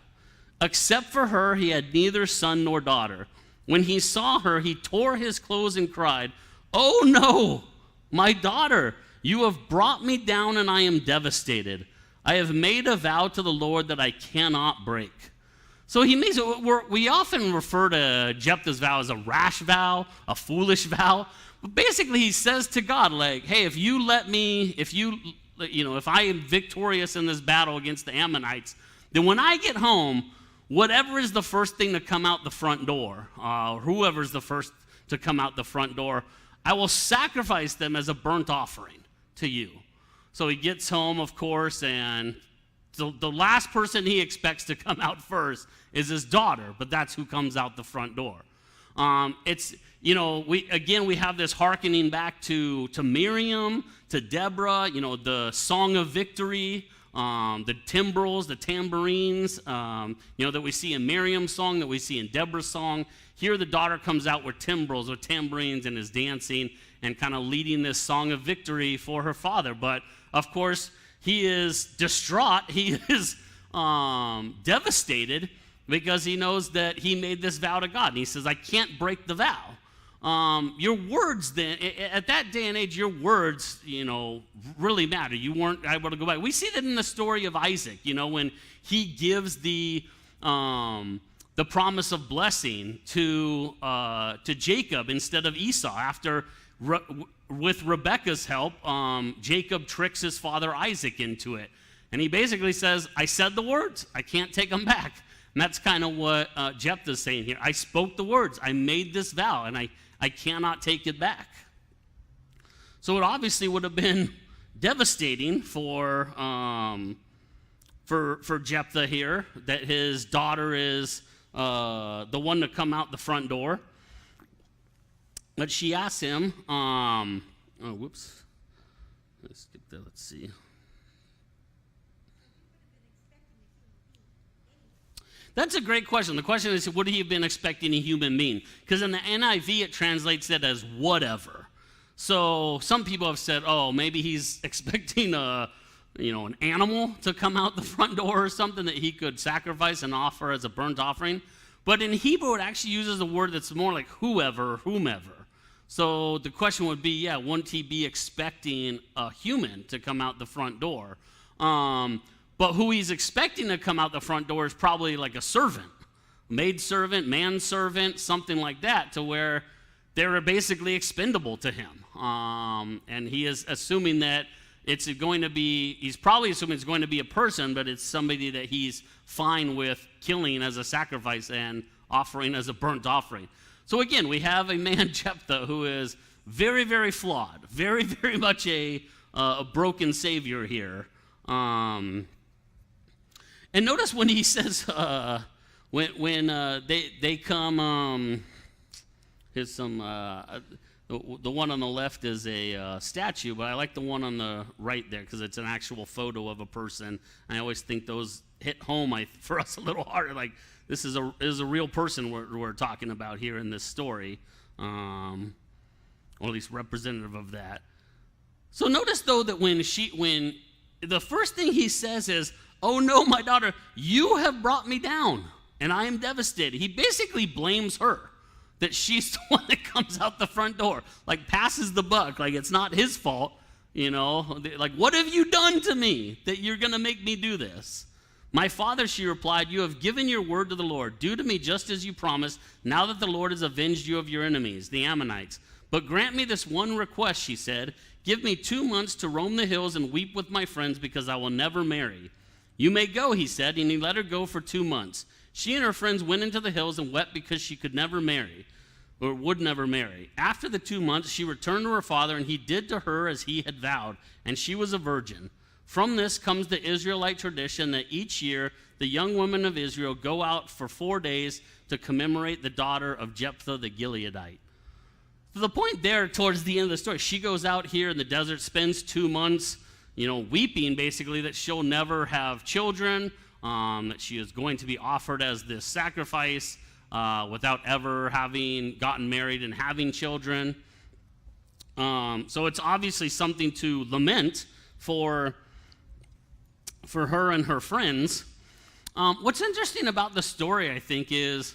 Except for her, he had neither son nor daughter. When he saw her, he tore his clothes and cried, "Oh no, my daughter, you have brought me down and I am devastated. I have made a vow to the Lord that I cannot break." So he makes it, we often refer to Jephthah's vow as a rash vow, a foolish vow. But basically he says to God, like, hey, if I am victorious in this battle against the Ammonites, then when I get home, whatever is the first thing to come out the front door, whoever's the first to come out the front door, I will sacrifice them as a burnt offering to you. So he gets home, of course, and the last person he expects to come out first is his daughter, but that's who comes out the front door. We have this hearkening back to Miriam, to Deborah, the song of victory, the timbrels, the tambourines, that we see in Miriam's song, that we see in Deborah's song. Here the daughter comes out with timbrels, with tambourines, and is dancing and kind of leading this song of victory for her father. But, of course, he is distraught. He is devastated because he knows that he made this vow to God. And he says, I can't break the vow. Your words then, at that day and age, your words, really matter. You weren't able to go back. We see that in the story of Isaac, when he gives the promise of blessing to Jacob instead of Esau. After, with Rebekah's help, Jacob tricks his father Isaac into it. And he basically says, I said the words, I can't take them back. And that's kind of what Jephthah's saying here. I spoke the words, I made this vow, and I cannot take it back. So it obviously would have been devastating for Jephthah here that his daughter is the one to come out the front door. But she asks him, let's skip that, let's see. That's a great question. The question is, would he have been expecting a human being? Because in the NIV, it translates it as whatever. So some people have said, oh, maybe he's expecting an animal to come out the front door or something that he could sacrifice and offer as a burnt offering. But in Hebrew, it actually uses a word that's more like whoever or whomever. So the question would be, wouldn't he be expecting a human to come out the front door? But who he's expecting to come out the front door is probably like a servant, maidservant, manservant, something like that, to where they're basically expendable to him. And he is assuming that he's probably assuming it's going to be a person, but it's somebody that he's fine with killing as a sacrifice and offering as a burnt offering. So again, we have a man, Jephthah, who is very, very flawed, very, very much a broken savior here. And notice when he says, when they come, here's some, the one on the left is a statue, but I like the one on the right there because it's an actual photo of a person. I always think those hit home for us a little harder. Like, this is a real person we're talking about here in this story, or at least representative of that. So notice though that when the first thing he says is, "Oh no, my daughter, you have brought me down and I am devastated." He basically blames her, that she's the one that comes out the front door, like passes the buck, like it's not his fault, like, "What have you done to me that you're going to make me do this?" "My father," she replied, "you have given your word to the Lord. Do to me just as you promised, now that the Lord has avenged you of your enemies, the Ammonites. But grant me this one request," she said. "Give me 2 months to roam the hills and weep with my friends, because I will never marry." "You may go," he said, and he let her go for 2 months. She and her friends went into the hills and wept because she could never marry, or would never marry. After the 2 months, she returned to her father, and he did to her as he had vowed, and she was a virgin. From this comes the Israelite tradition that each year the young women of Israel go out for 4 days to commemorate the daughter of Jephthah the Gileadite. So the point there towards the end of the story, she goes out here in the desert, spends 2 months, weeping basically that she'll never have children, that she is going to be offered as this sacrifice without ever having gotten married and having children. So it's obviously something to lament for her and her friends. What's interesting about the story, I think, is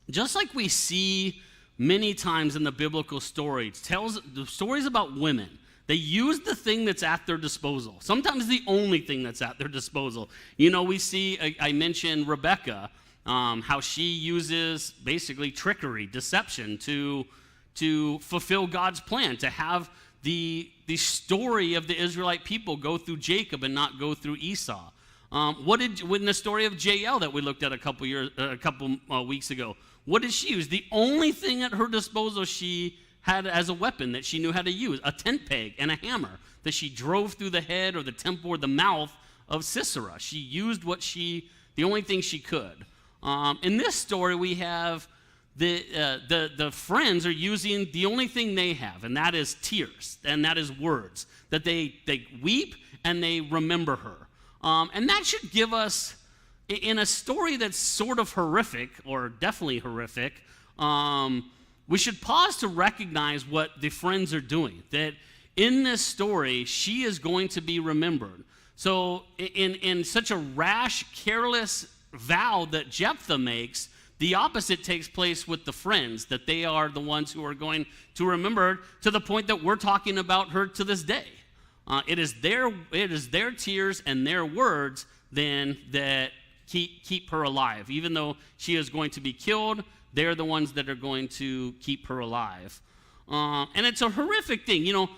just like we see many times in the biblical story, it tells the stories about women. They use the thing that's at their disposal, sometimes the only thing that's at their disposal. We see, I mentioned Rebecca, how she uses basically trickery, deception to fulfill God's plan, to have the story of the Israelite people go through Jacob and not go through Esau. When the story of Jael that we looked at a couple weeks ago, what did she use? The only thing at her disposal she had as a weapon that she knew how to use, a tent peg and a hammer that she drove through the head or the temple or the mouth of Sisera. She used the only thing she could. In this story, we have the friends are using the only thing they have, and that is tears, and that is words, that they weep and they remember her. And that should give us, in a story that's sort of horrific, or definitely horrific, we should pause to recognize what the friends are doing, that in this story, she is going to be remembered. So in such a rash, careless vow that Jephthah makes, the opposite takes place with the friends, that they are the ones who are going to remember her, to the point that we're talking about her to this day. It is their tears and their words then that keep her alive. Even though she is going to be killed, they're the ones that are going to keep her alive. And it's a horrific thing.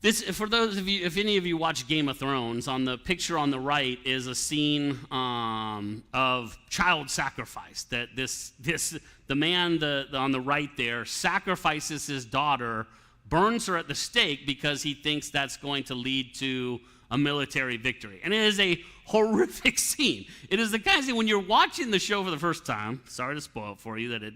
This, for those of you, if any of you watch Game of Thrones, on the picture on the right is a scene of child sacrifice. That the man on the right there sacrifices his daughter, burns her at the stake because he thinks that's going to lead to a military victory. And it is a horrific scene. It is the kind of scene when you're watching the show for the first time, sorry to spoil it for you that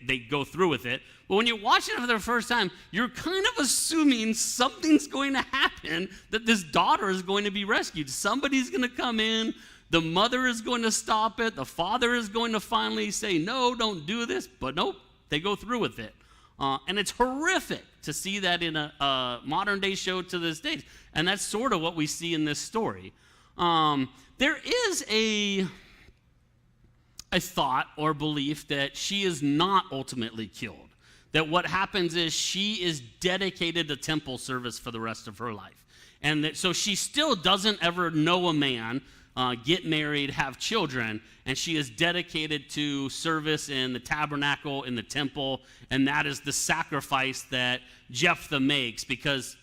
they go through with it, but when you're watching it for the first time, you're kind of assuming something's going to happen, that this daughter is going to be rescued. Somebody's going to come in, the mother is going to stop it, the father is going to finally say, "No, don't do this," but nope, they go through with it. And it's horrific to see that in a modern day show to this day. And that's sort of what we see in this story. There is a thought or belief that she is not ultimately killed. That what happens is she is dedicated to temple service for the rest of her life. And so she still doesn't ever know a man, get married, have children, and she is dedicated to service in the tabernacle, in the temple, and that is the sacrifice that Jephthah makes, because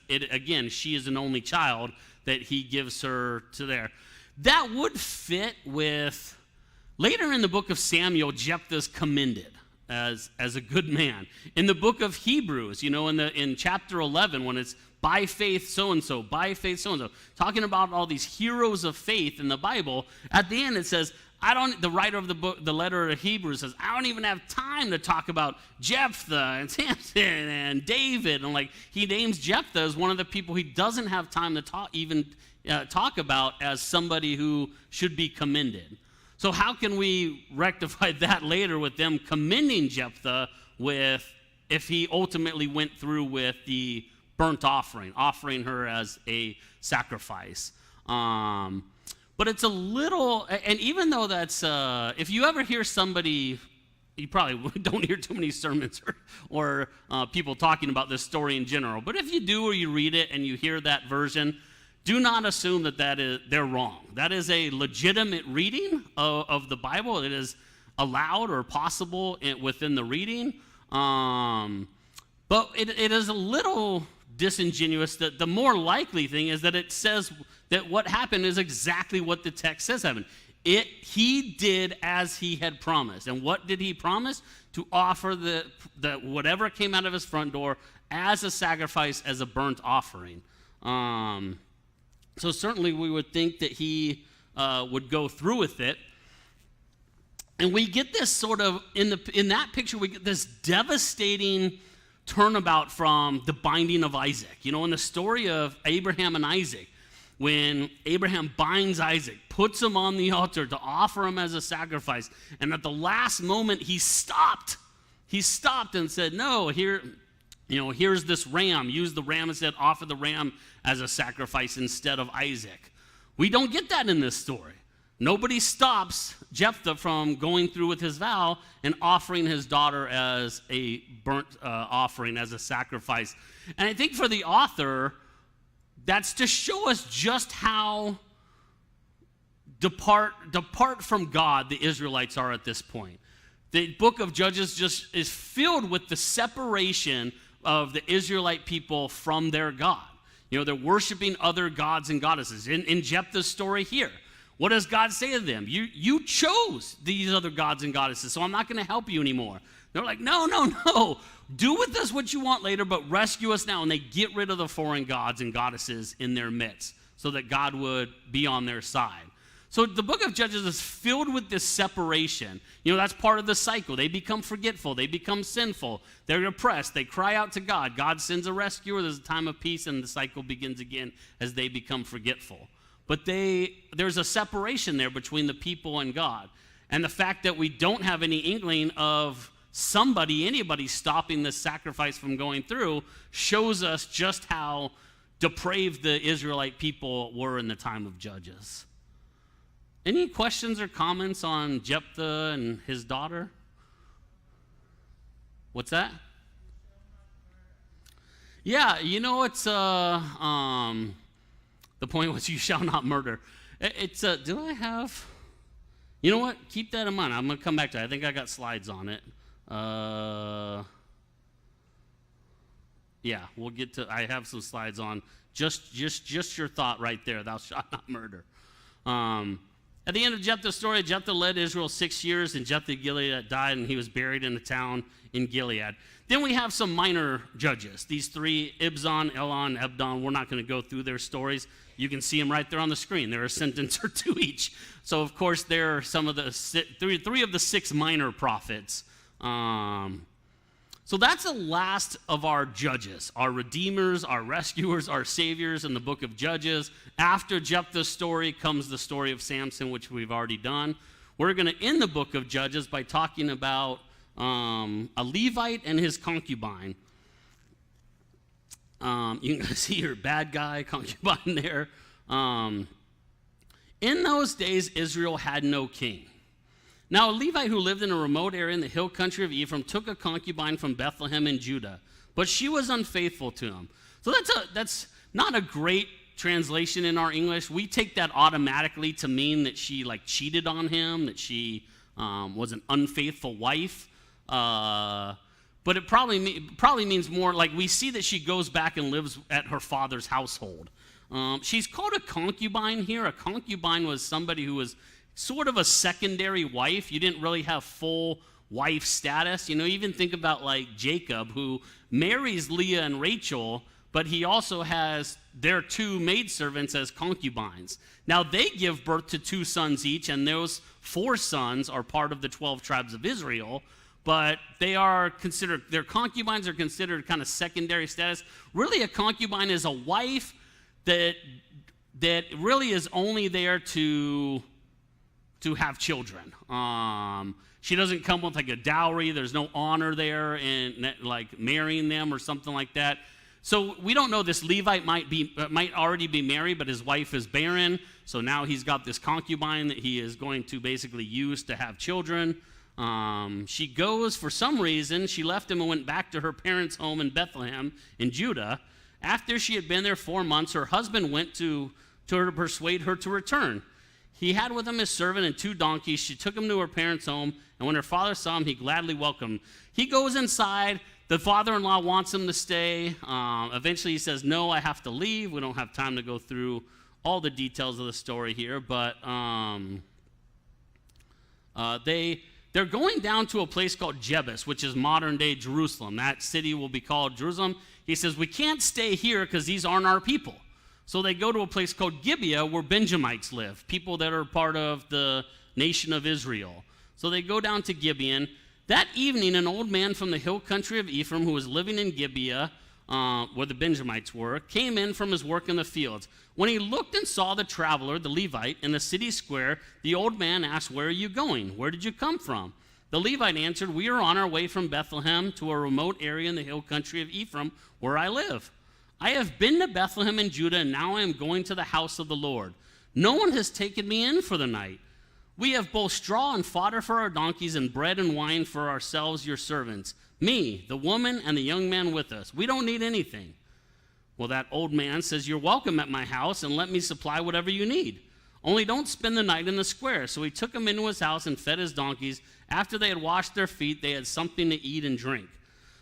she is an only child that he gives her to there. That would fit with, later in the book of Samuel, Jephthah's commended as a good man. In the book of Hebrews, in chapter 11, when it's by faith so-and-so, by faith so-and-so, talking about all these heroes of faith in the Bible, at the end it says, the writer of the book, the letter of Hebrews says, I don't even have time to talk about Jephthah and Samson and David. And he names Jephthah as one of the people he doesn't have time to talk about as somebody who should be commended. So how can we rectify that later with them commending Jephthah if he ultimately went through with the burnt offering, offering her as a sacrifice. But it's a little, and even though that's, if you ever hear somebody, you probably don't hear too many sermons or people talking about this story in general, but if you do or you read it and you hear that version, do not assume that they're wrong. That is a legitimate reading of the Bible. It is allowed or possible within the reading. But it is a little disingenuous. That the more likely thing is that it says that what happened is exactly what the text says happened. He did as he had promised. And what did he promise? To offer the whatever came out of his front door as a sacrifice, as a burnt offering. So certainly we would think that he would go through with it. And we get this sort of, in that picture, we get this devastating turnabout from the binding of Isaac. You know, in the story of Abraham and Isaac, when Abraham binds Isaac, puts him on the altar to offer him as a sacrifice, and at the last moment he stopped. He stopped and said, no, here's this ram. Use the ram instead, offer the ram as a sacrifice instead of Isaac. We don't get that in this story. Nobody stops Jephthah from going through with his vow and offering his daughter as a burnt offering, as a sacrifice. And I think for the author, that's to show us just how depart from God the Israelites are at this point. The book of Judges just is filled with the separation of the Israelite people from their God. You know, they're worshiping other gods and goddesses. In Jephthah's story here, what does God say to them? You chose these other gods and goddesses, so I'm not going to help you anymore. They're like, no. Do with us what you want later, but rescue us now. And they get rid of the foreign gods and goddesses in their midst so that God would be on their side. So the book of Judges is filled with this separation. You know, that's part of the cycle. They become forgetful. They become sinful. They're oppressed. They cry out to God. God sends a rescuer. There's a time of peace, and the cycle begins again as they become forgetful. But there's a separation there between the people and God. And the fact that we don't have any inkling of anybody stopping this sacrifice from going through shows us just how depraved the Israelite people were in the time of Judges. Any questions or comments on Jephthah and his daughter? What's that? Yeah, you know, it's the point was you shall not murder. It's do I have? You know what? Keep that in mind. I'm going to come back to it. I think I got slides on it. Yeah, we'll get to. I have some slides on just your thought right there. Thou shalt not murder. At the end of Jephthah's story, Jephthah led Israel 6 years, and Jephthah of Gilead died, and he was buried in a town in Gilead. Then we have some minor judges. These three, Ibzan, Elon, Ebdon. We're not going to go through their stories. You can see them right there on the screen. They're a sentence or two each. So, of course, they're some of the three of the 6 minor prophets. So that's the last of our judges, our redeemers, our rescuers, our saviors in the book of Judges. After Jephthah's story comes the story of Samson, which we've already done. We're going to end the book of Judges by talking about a Levite and his concubine. You can see your bad guy concubine there. In those days, Israel had no king. Now, a Levite who lived in a remote area in the hill country of Ephraim took a concubine from Bethlehem in Judah, but she was unfaithful to him. So that's not a great translation in our English. We take that automatically to mean that she cheated on him, that she was an unfaithful wife. But it probably means more like we see that she goes back and lives at her father's household. She's called a concubine here. A concubine was somebody who was sort of a secondary wife. You didn't really have full wife status. You know, even think about like Jacob, who marries Leah and Rachel, but he also has their 2 maidservants as concubines. Now, they give birth to 2 sons each, and those 4 sons are part of the 12 tribes of Israel, but their concubines are considered kind of secondary status. Really, a concubine is a wife that really is only there to have children. She doesn't come with like a dowry. There's no honor there in like marrying them or something like that. So we don't know, this Levite might already be married, but his wife is barren. So now he's got this concubine that he is going to basically use to have children. She goes, for some reason, she left him and went back to her parents' home in Bethlehem in Judah. After she had been there 4 months, her husband went to her to persuade her to return. He had with him his servant and 2 donkeys. She took him to her parents' home, and when her father saw him, he gladly welcomed him. He goes inside. The father-in-law wants him to stay. Eventually he says, no, I have to leave. We don't have time to go through all the details of the story here, but they're going down to a place called Jebus, which is modern-day Jerusalem. That city will be called Jerusalem. He says, we can't stay here because these aren't our people. So they go to a place called Gibeah where Benjamites live, people that are part of the nation of Israel. So they go down to Gibeon. That evening, an old man from the hill country of Ephraim who was living in Gibeah, where the Benjamites were, came in from his work in the fields. When he looked and saw the traveler, the Levite, in the city square, the old man asked, where are you going? Where did you come from? The Levite answered, we are on our way from Bethlehem to a remote area in the hill country of Ephraim where I live. I have been to Bethlehem in Judah, and now I am going to the house of the Lord. No one has taken me in for the night. We have both straw and fodder for our donkeys and bread and wine for ourselves, your servants. Me, the woman, and the young man with us. We don't need anything. Well, that old man says, you're welcome at my house, and let me supply whatever you need. Only don't spend the night in the square. So he took him into his house and fed his donkeys. After they had washed their feet, they had something to eat and drink.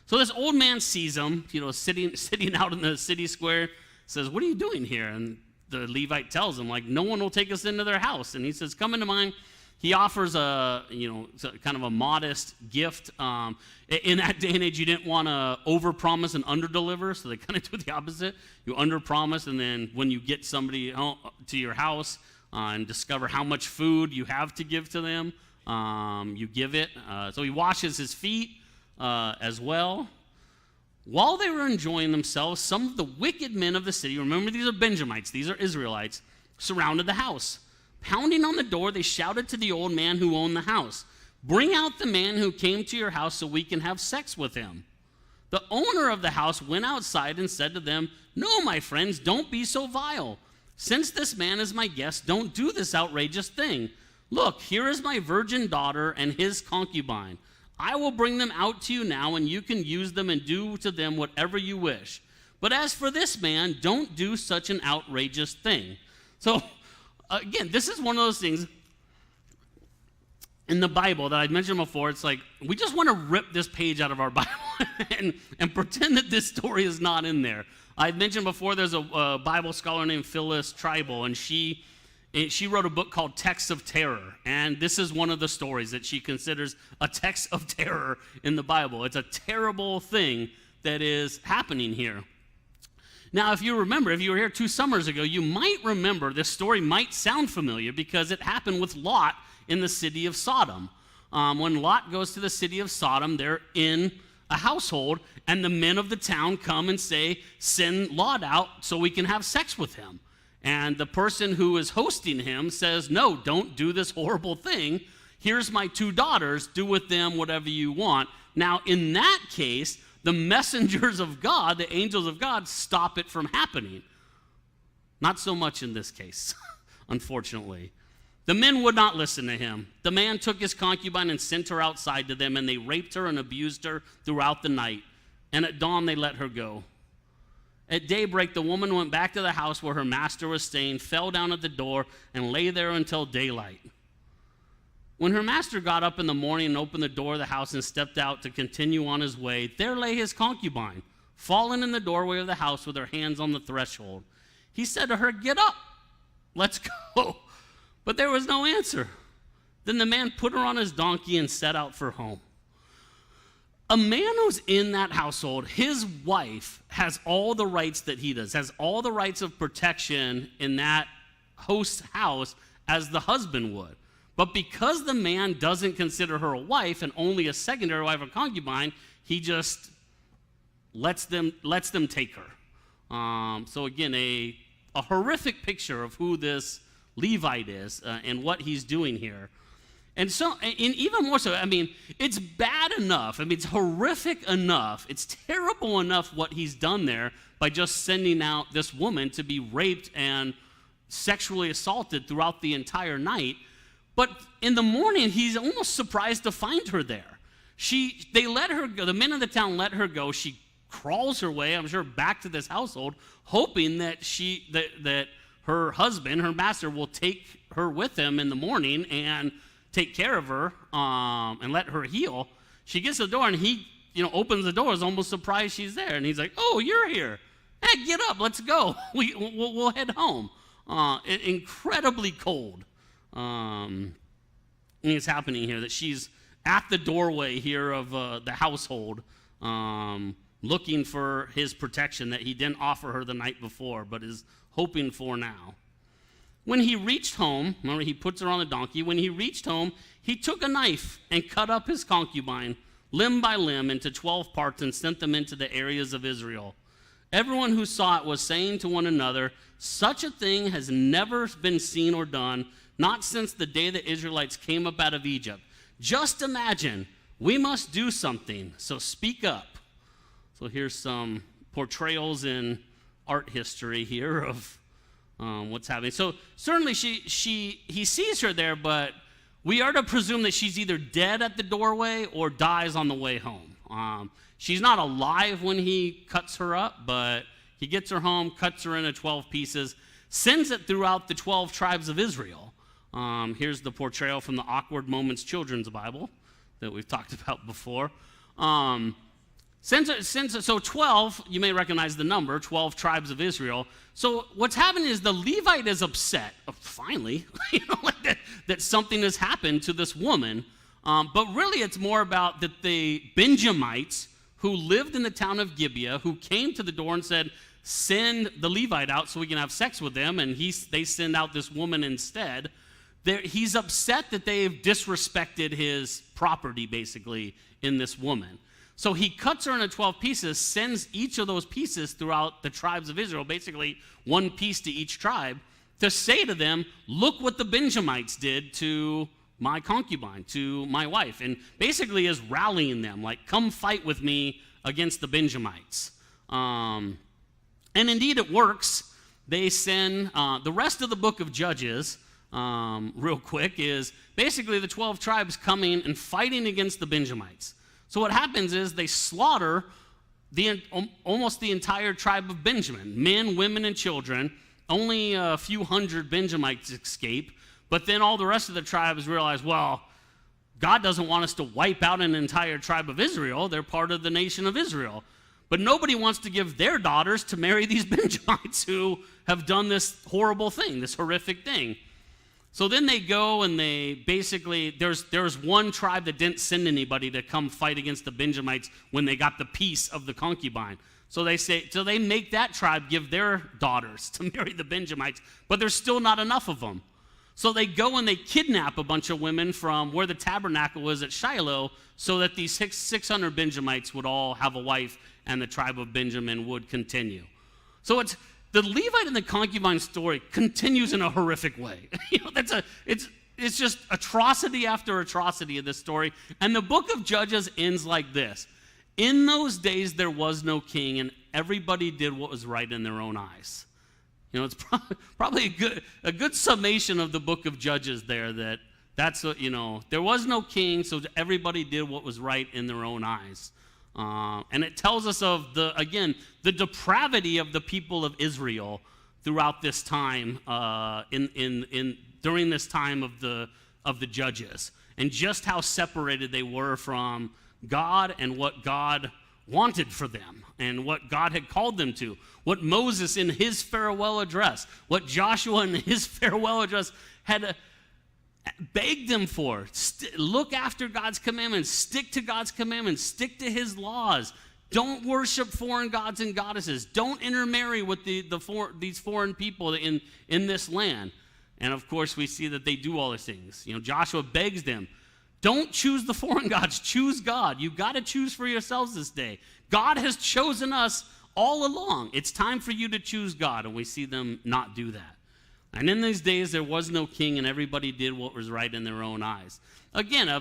So this old man sees him, sitting out in the city square, says, what are you doing here? And the Levite tells him, like, no one will take us into their house. And he says, come into mine. He offers kind of a modest gift. In that day and age, you didn't want to overpromise and underdeliver, so they kind of do the opposite. You underpromise, and then when you get somebody to your house and discover how much food you have to give to them, you give it. So he washes his feet as well. While they were enjoying themselves, some of the wicked men of the city, remember these are Benjamites, these are Israelites, surrounded the house. Pounding on the door, they shouted to the old man who owned the house, bring out the man who came to your house so we can have sex with him. The owner of the house went outside and said to them, no, my friends, don't be so vile. Since this man is my guest, don't do this outrageous thing. Look, here is my virgin daughter and his concubine. I will bring them out to you now, and you can use them and do to them whatever you wish. But as for this man, don't do such an outrageous thing. So, again, this is one of those things in the Bible that I'd mentioned before. It's like, we just want to rip this page out of our Bible and pretend that this story is not in there. I'd mentioned before there's a Bible scholar named Phyllis Tribal, and she wrote a book called Texts of Terror, and this is one of the stories that she considers a text of terror in the Bible. It's a terrible thing that is happening here. Now, if you remember, if you were here 2 summers ago, you might remember this story might sound familiar because it happened with Lot in the city of Sodom. When Lot goes to the city of Sodom, they're in a household, and the men of the town come and say, send Lot out so we can have sex with him. And the person who is hosting him says, no, don't do this horrible thing. Here's my 2 daughters. Do with them whatever you want. Now, in that case, the messengers of God, the angels of God, stop it from happening. Not so much in this case, unfortunately. The men would not listen to him. The man took his concubine and sent her outside to them, and they raped her and abused her throughout the night. And at dawn, they let her go. At daybreak, the woman went back to the house where her master was staying, fell down at the door, and lay there until daylight. When her master got up in the morning and opened the door of the house and stepped out to continue on his way, there lay his concubine, fallen in the doorway of the house with her hands on the threshold. He said to her, get up, let's go. But there was no answer. Then the man put her on his donkey and set out for home. A man who's in that household, his wife has all the rights that he does, has all the rights of protection in that host's house as the husband would. But because the man doesn't consider her a wife and only a secondary wife or concubine, he just lets them take her. So again, a horrific picture of who this Levite is and what he's doing here. And even more so, I mean, it's bad enough. I mean, it's horrific enough. It's terrible enough what he's done there by just sending out this woman to be raped and sexually assaulted throughout the entire night. But in the morning, he's almost surprised to find her there. They let her go. The men of the town let her go. She crawls her way, I'm sure, back to this household, hoping that that her husband, her master, will take her with him in the morning and take care of her and let her heal. She gets to the door, and he, opens the door, is almost surprised she's there, and he's like, "Oh, you're here. Hey, get up, let's go. We'll head home." Incredibly cold. It's happening here that she's at the doorway here of the household, looking for his protection that he didn't offer her the night before, but is hoping for now. When he reached home, remember, he puts her on a donkey. When he reached home, he took a knife and cut up his concubine, limb by limb, into 12 parts and sent them into the areas of Israel. Everyone who saw it was saying to one another, "Such a thing has never been seen or done, not since the day the Israelites came up out of Egypt. Just imagine, we must do something, so speak up." So here's some portrayals in art history here of what's happening. So certainly he sees her there, but we are to presume that she's either dead at the doorway or dies on the way home. She's not alive when he cuts her up, but he gets her home, cuts her into 12 pieces, sends it throughout the 12 tribes of Israel. Here's the portrayal from the Awkward Moments Children's Bible that we've talked about before. So 12, you may recognize the number, 12 tribes of Israel. So what's happening is the Levite is upset, finally, that something has happened to this woman. But really it's more about that the Benjamites who lived in the town of Gibeah, who came to the door and said, "Send the Levite out so we can have sex with them," and they send out this woman instead. He's upset that they've disrespected his property, basically, in this woman. So he cuts her into 12 pieces, sends each of those pieces throughout the tribes of Israel, basically one piece to each tribe, to say to them, "Look what the Benjamites did to my concubine, to my wife," and basically is rallying them, like, "Come fight with me against the Benjamites." And indeed it works. They send the rest of the book of Judges, real quick, is basically the 12 tribes coming and fighting against the Benjamites. So what happens is they slaughter almost the entire tribe of Benjamin, men, women, and children. Only a few hundred Benjamites escape, but then all the rest of the tribes realize, well, God doesn't want us to wipe out an entire tribe of Israel. They're part of the nation of Israel. But nobody wants to give their daughters to marry these Benjamites who have done this horrible thing, this horrific thing. So then they go and they basically, there's one tribe that didn't send anybody to come fight against the Benjamites when they got the piece of the concubine. So they make that tribe give their daughters to marry the Benjamites, but there's still not enough of them. So they go and they kidnap a bunch of women from where the tabernacle was at Shiloh so that these 600 Benjamites would all have a wife and the tribe of Benjamin would continue. So the Levite and the concubine story continues in a horrific way. It's just atrocity after atrocity in this story. And the book of Judges ends like this: "In those days there was no king, and everybody did what was right in their own eyes." It's probably a good summation of the book of Judges there. That's what, there was no king, so everybody did what was right in their own eyes. And it tells us of the depravity of the people of Israel throughout this time, during this time of the Judges, and just how separated they were from God and what God wanted for them and what God had called them to, what Moses in his farewell address, what Joshua in his farewell address had begged them for. Look after God's commandments, stick to God's commandments, stick to his laws. Don't worship foreign gods and goddesses. Don't intermarry with these foreign people in this land. And of course we see that they do all these things. Joshua begs them, don't choose the foreign gods, choose God. You've got to choose for yourselves this day. God has chosen us all along. It's time for you to choose God, and we see them not do that. And in these days, there was no king, and everybody did what was right in their own eyes. Again, I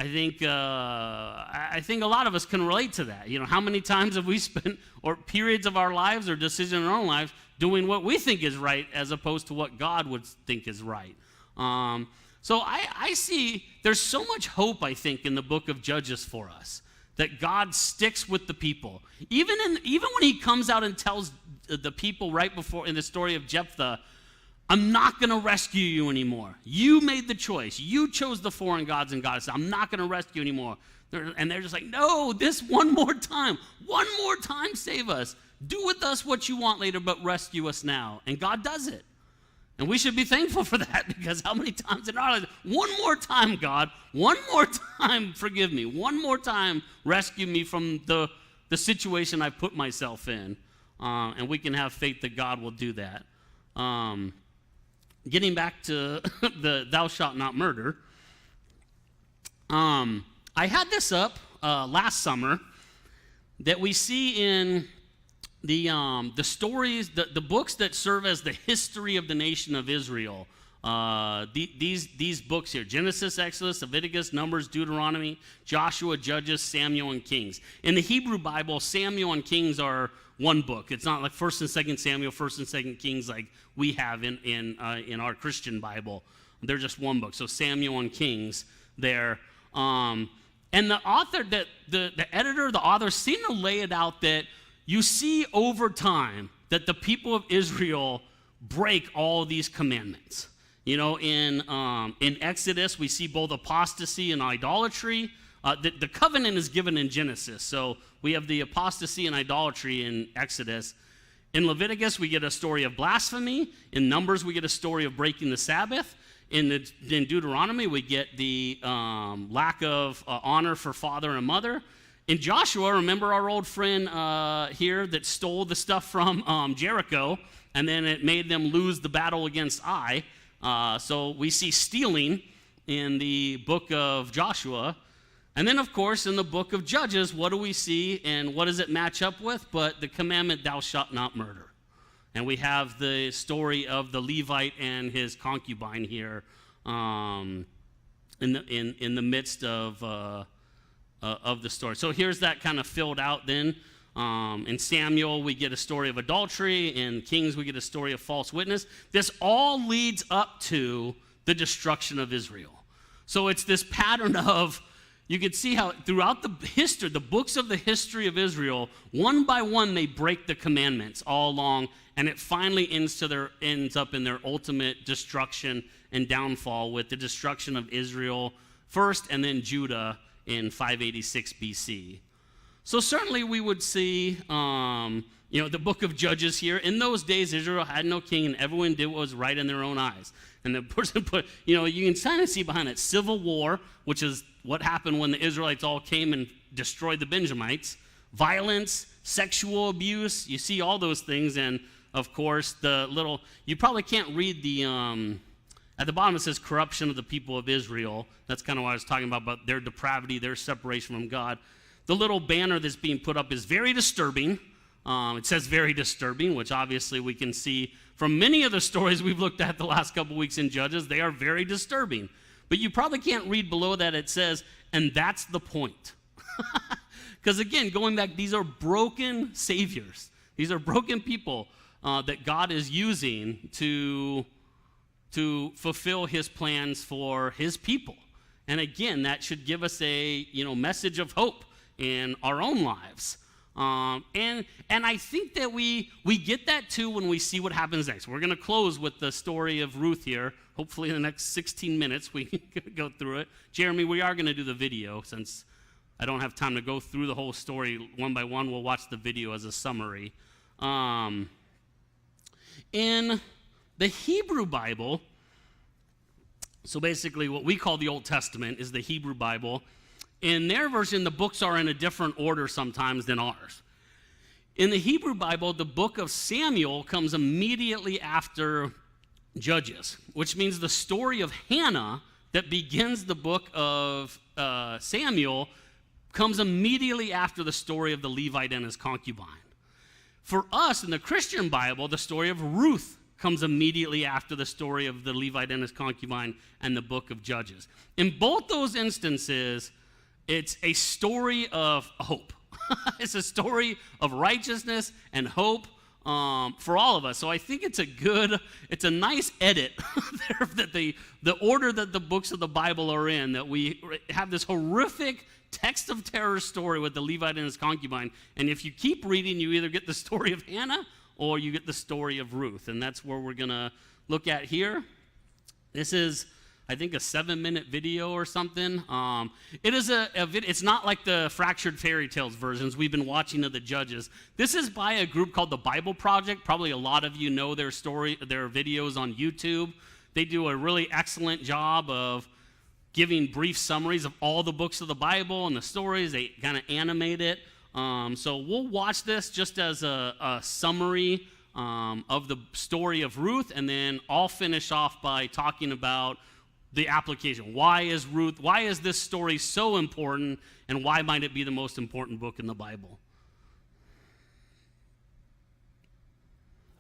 think a lot of us can relate to that. How many times have we spent, or periods of our lives or decisions in our own lives, doing what we think is right as opposed to what God would think is right? So I see there's so much hope, I think, in the book of Judges for us, that God sticks with the people. Even when he comes out and tells the people right before in the story of Jephthah, I'm not going to rescue you anymore. You made the choice. You chose the foreign gods and goddesses. I'm not going to rescue you anymore. And they're just like, no, this one more time, save us. Do with us what you want later, but rescue us now. And God does it. And we should be thankful for that, because how many times in our lives, one more time, God, one more time, forgive me, one more time, rescue me from the situation I put myself in. And we can have faith that God will do that. Getting back to the thou shalt not murder, I had this up last summer that we see in the stories, the books that serve as the history of the nation of Israel. These books here: Genesis, Exodus, Leviticus, Numbers, Deuteronomy, Joshua, Judges, Samuel, and Kings. In the Hebrew Bible, Samuel and Kings are one book. It's not like 1st and 2nd Samuel, 1st and 2nd Kings like we have in our Christian Bible. They're just one book. So Samuel and Kings there. And the author, the editor, the author seem to lay it out that you see over time that the people of Israel break all these commandments. In Exodus, we see both apostasy and idolatry. The covenant is given in Genesis, so we have the apostasy and idolatry in Exodus. In Leviticus, we get a story of blasphemy. In Numbers, we get a story of breaking the Sabbath. In Deuteronomy, we get the lack of honor for father and mother. In Joshua, remember our old friend here that stole the stuff from Jericho, and then it made them lose the battle against Ai. So we see stealing in the book of Joshua. And then, of course, in the book of Judges, what do we see, and what does it match up with? But the commandment, thou shalt not murder. And we have the story of the Levite and his concubine here in the midst of the story. So here's that kind of filled out then. In Samuel, we get a story of adultery. In Kings, we get a story of false witness. This all leads up to the destruction of Israel. So it's this pattern of, you can see how throughout the history, the books of the history of Israel, one by one, they break the commandments all along, and it finally ends up in their ultimate destruction and downfall with the destruction of Israel first, and then Judah in 586 BC. So certainly we would see, the book of Judges here. In those days, Israel had no king, and everyone did what was right in their own eyes. And the person put, you can kind of see behind it civil war, which is what happened when the Israelites all came and destroyed the Benjamites. Violence, sexual abuse, you see all those things. And of course, you probably can't read at the bottom it says corruption of the people of Israel. That's kind of what I was talking about their depravity, their separation from God. The little banner that's being put up is very disturbing. It says very disturbing, which obviously we can see from many of the stories we've looked at the last couple weeks in Judges. They are very disturbing. But you probably can't read below that. It says, and that's the point. Because again, going back, these are broken saviors. These are broken people that God is using to fulfill his plans for his people. And again, that should give us a message of hope in our own lives. And I think that we get that too when we see what happens next. We're going to close with the story of Ruth here. Hopefully in the next 16 minutes we can go through it. Jeremy, we are going to do the video since I don't have time to go through the whole story one by one. We'll watch the video as a summary. In the Hebrew Bible, so basically what we call the Old Testament is the Hebrew Bible. In their version, the books are in a different order sometimes than ours. In the Hebrew Bible, the book of Samuel comes immediately after Judges, which means the story of Hannah that begins the book of Samuel comes immediately after the story of the Levite and his concubine. For us, in the Christian Bible, the story of Ruth comes immediately after the story of the Levite and his concubine and the book of Judges. In both those instances, it's a story of hope. It's a story of righteousness and hope for all of us. So I think it's a nice edit there that the order that the books of the Bible are in, that we have this horrific text of terror story with the Levite and his concubine. And if you keep reading, you either get the story of Hannah or you get the story of Ruth. And that's where we're going to look at here. This is, I think, a 7-minute video or something. It is a video. It's not like the Fractured Fairy Tales versions we've been watching of the Judges. This is by a group called the Bible Project. Probably a lot of you know their videos on YouTube. They do a really excellent job of giving brief summaries of all the books of the Bible and the stories. They kind of animate it. So we'll watch this just as a summary of the story of Ruth, and then I'll finish off by talking about the application. Why is this story so important, and why might it be the most important book in the Bible?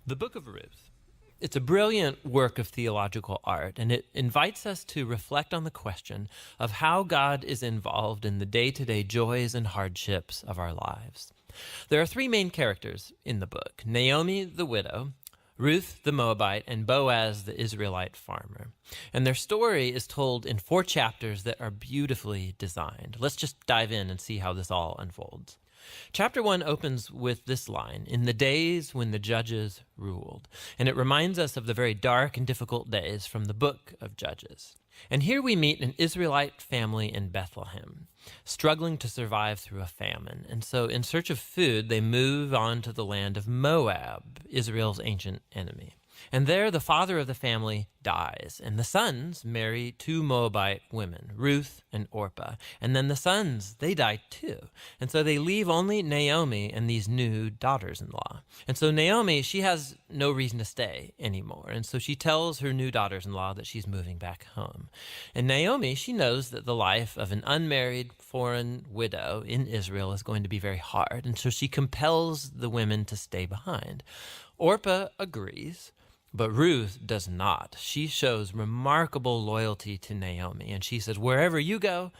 The Book of Ruth. It's a brilliant work of theological art, and it invites us to reflect on the question of how God is involved in the day-to-day joys and hardships of our lives. There are 3 main characters in the book: Naomi, the widow, Ruth, the Moabite, and Boaz, the Israelite farmer. And their story is told in 4 chapters that are beautifully designed. Let's just dive in and see how this all unfolds. Chapter 1 opens with this line: "In the days when the judges ruled." And it reminds us of the very dark and difficult days from the book of Judges. And here we meet an Israelite family in Bethlehem, struggling to survive through a famine. And so in search of food, they move on to the land of Moab, Israel's ancient enemy. And there the father of the family dies, and the sons marry 2 Moabite women, Ruth and Orpah. And then the sons, they die too. And so they leave only Naomi and these new daughters-in-law. And so Naomi, she has no reason to stay anymore. And so she tells her new daughters-in-law that she's moving back home. And Naomi, she knows that the life of an unmarried foreign widow in Israel is going to be very hard. And so she compels the women to stay behind. Orpah agrees, but Ruth does not. She shows remarkable loyalty to Naomi, and she says, "Wherever you go,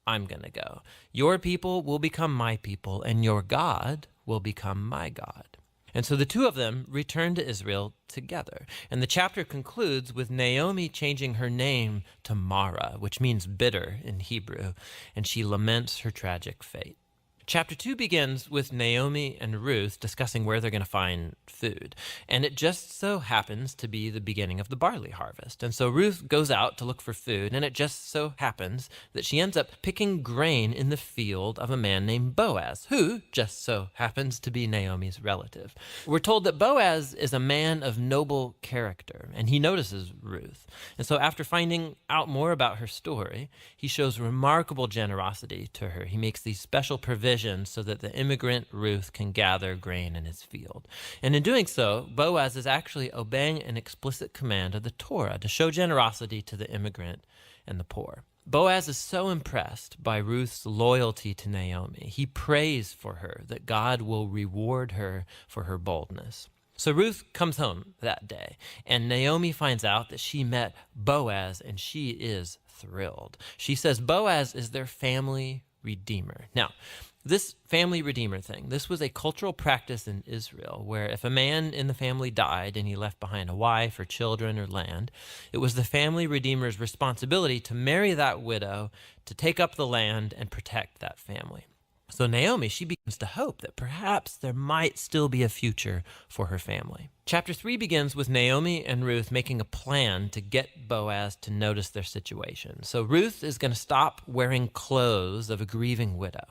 I'm going to go. Your people will become my people, and your God will become my God." And so the 2 of them return to Israel together. And the chapter concludes with Naomi changing her name to Mara, which means bitter in Hebrew, and she laments her tragic fate. Chapter 2 begins with Naomi and Ruth discussing where they're going to find food. And it just so happens to be the beginning of the barley harvest. And so Ruth goes out to look for food, and it just so happens that she ends up picking grain in the field of a man named Boaz, who just so happens to be Naomi's relative. We're told that Boaz is a man of noble character, and he notices Ruth. And so after finding out more about her story, he shows remarkable generosity to her. He makes these special provisions so that the immigrant Ruth can gather grain in his field. And in doing so, Boaz is actually obeying an explicit command of the Torah to show generosity to the immigrant and the poor. Boaz is so impressed by Ruth's loyalty to Naomi. He prays for her, that God will reward her for her boldness. So Ruth comes home that day, and Naomi finds out that she met Boaz, and she is thrilled. She says Boaz is their family redeemer. Now, this family redeemer thing, this was a cultural practice in Israel where if a man in the family died and he left behind a wife or children or land, it was the family redeemer's responsibility to marry that widow, to take up the land and protect that family. So Naomi, she begins to hope that perhaps there might still be a future for her family. Chapter 3 begins with Naomi and Ruth making a plan to get Boaz to notice their situation. So Ruth is going to stop wearing clothes of a grieving widow,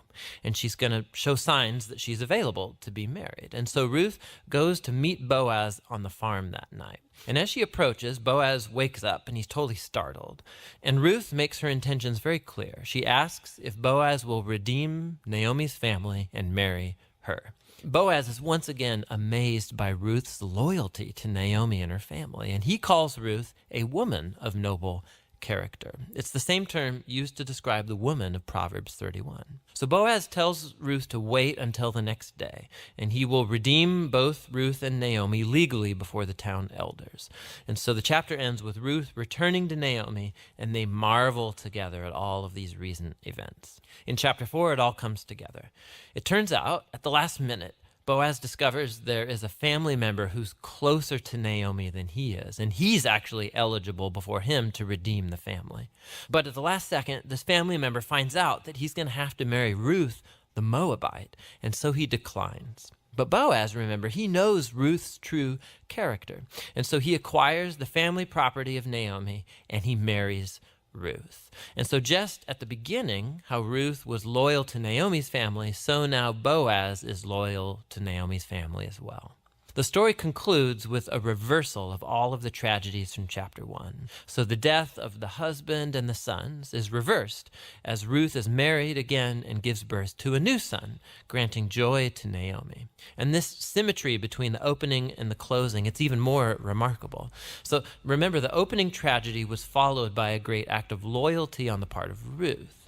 and she's going to show signs that she's available to be married. And so Ruth goes to meet Boaz on the farm that night. And as she approaches, Boaz wakes up and he's totally startled. And Ruth makes her intentions very clear. She asks if Boaz will redeem Naomi's family and marry her. Boaz is once again amazed by Ruth's loyalty to Naomi and her family, and he calls Ruth a woman of noble character. It's the same term used to describe the woman of Proverbs 31. So Boaz tells Ruth to wait until the next day, and he will redeem both Ruth and Naomi legally before the town elders. And so the chapter ends with Ruth returning to Naomi, and they marvel together at all of these recent events. In chapter 4, it all comes together. It turns out, at the last minute, Boaz discovers there is a family member who's closer to Naomi than he is, and he's actually eligible before him to redeem the family. But at the last second, this family member finds out that he's going to have to marry Ruth, the Moabite, and so he declines. But Boaz, remember, he knows Ruth's true character, and so he acquires the family property of Naomi, and he marries Ruth. And so just at the beginning, how Ruth was loyal to Naomi's family, so now Boaz is loyal to Naomi's family as well. The story concludes with a reversal of all of the tragedies from chapter 1. So the death of the husband and the sons is reversed as Ruth is married again and gives birth to a new son, granting joy to Naomi. And this symmetry between the opening and the closing, it's even more remarkable. So remember, the opening tragedy was followed by a great act of loyalty on the part of Ruth.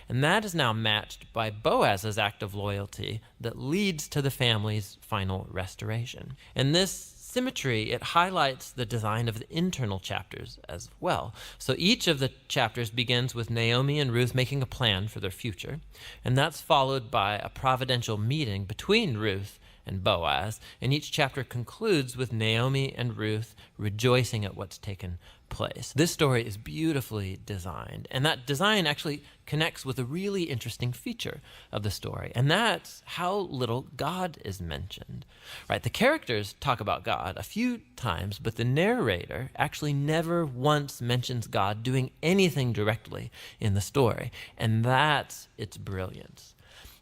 And that is now matched by Boaz's act of loyalty that leads to the family's final restoration. And this symmetry, it highlights the design of the internal chapters as well. So each of the chapters begins with Naomi and Ruth making a plan for their future, and that's followed by a providential meeting between Ruth and Boaz, and each chapter concludes with Naomi and Ruth rejoicing at what's taken place. This story is beautifully designed, and that design actually connects with a really interesting feature of the story, and that's how little God is mentioned. Right? The characters talk about God a few times, but the narrator actually never once mentions God doing anything directly in the story, and that's its brilliance.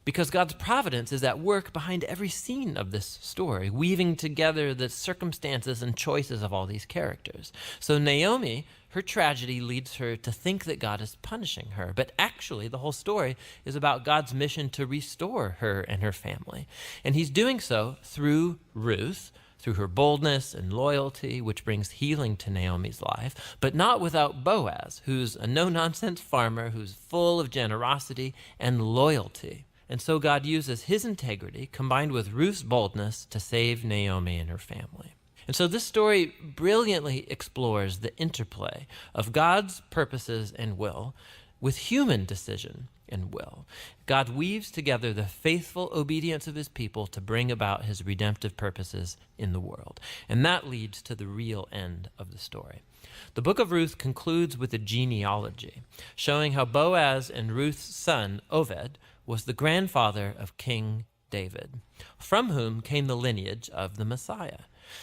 Because God's providence is at work behind every scene of this story, weaving together the circumstances and choices of all these characters. So Naomi, her tragedy leads her to think that God is punishing her, but actually the whole story is about God's mission to restore her and her family. And he's doing so through Ruth, through her boldness and loyalty, which brings healing to Naomi's life, but not without Boaz, who's a no-nonsense farmer who's full of generosity and loyalty. And so God uses his integrity combined with Ruth's boldness to save Naomi and her family. And so this story brilliantly explores the interplay of God's purposes and will with human decision and will. God weaves together the faithful obedience of his people to bring about his redemptive purposes in the world. And that leads to the real end of the story. The book of Ruth concludes with a genealogy, showing how Boaz and Ruth's son, Oved, was the grandfather of King David, from whom came the lineage of the Messiah.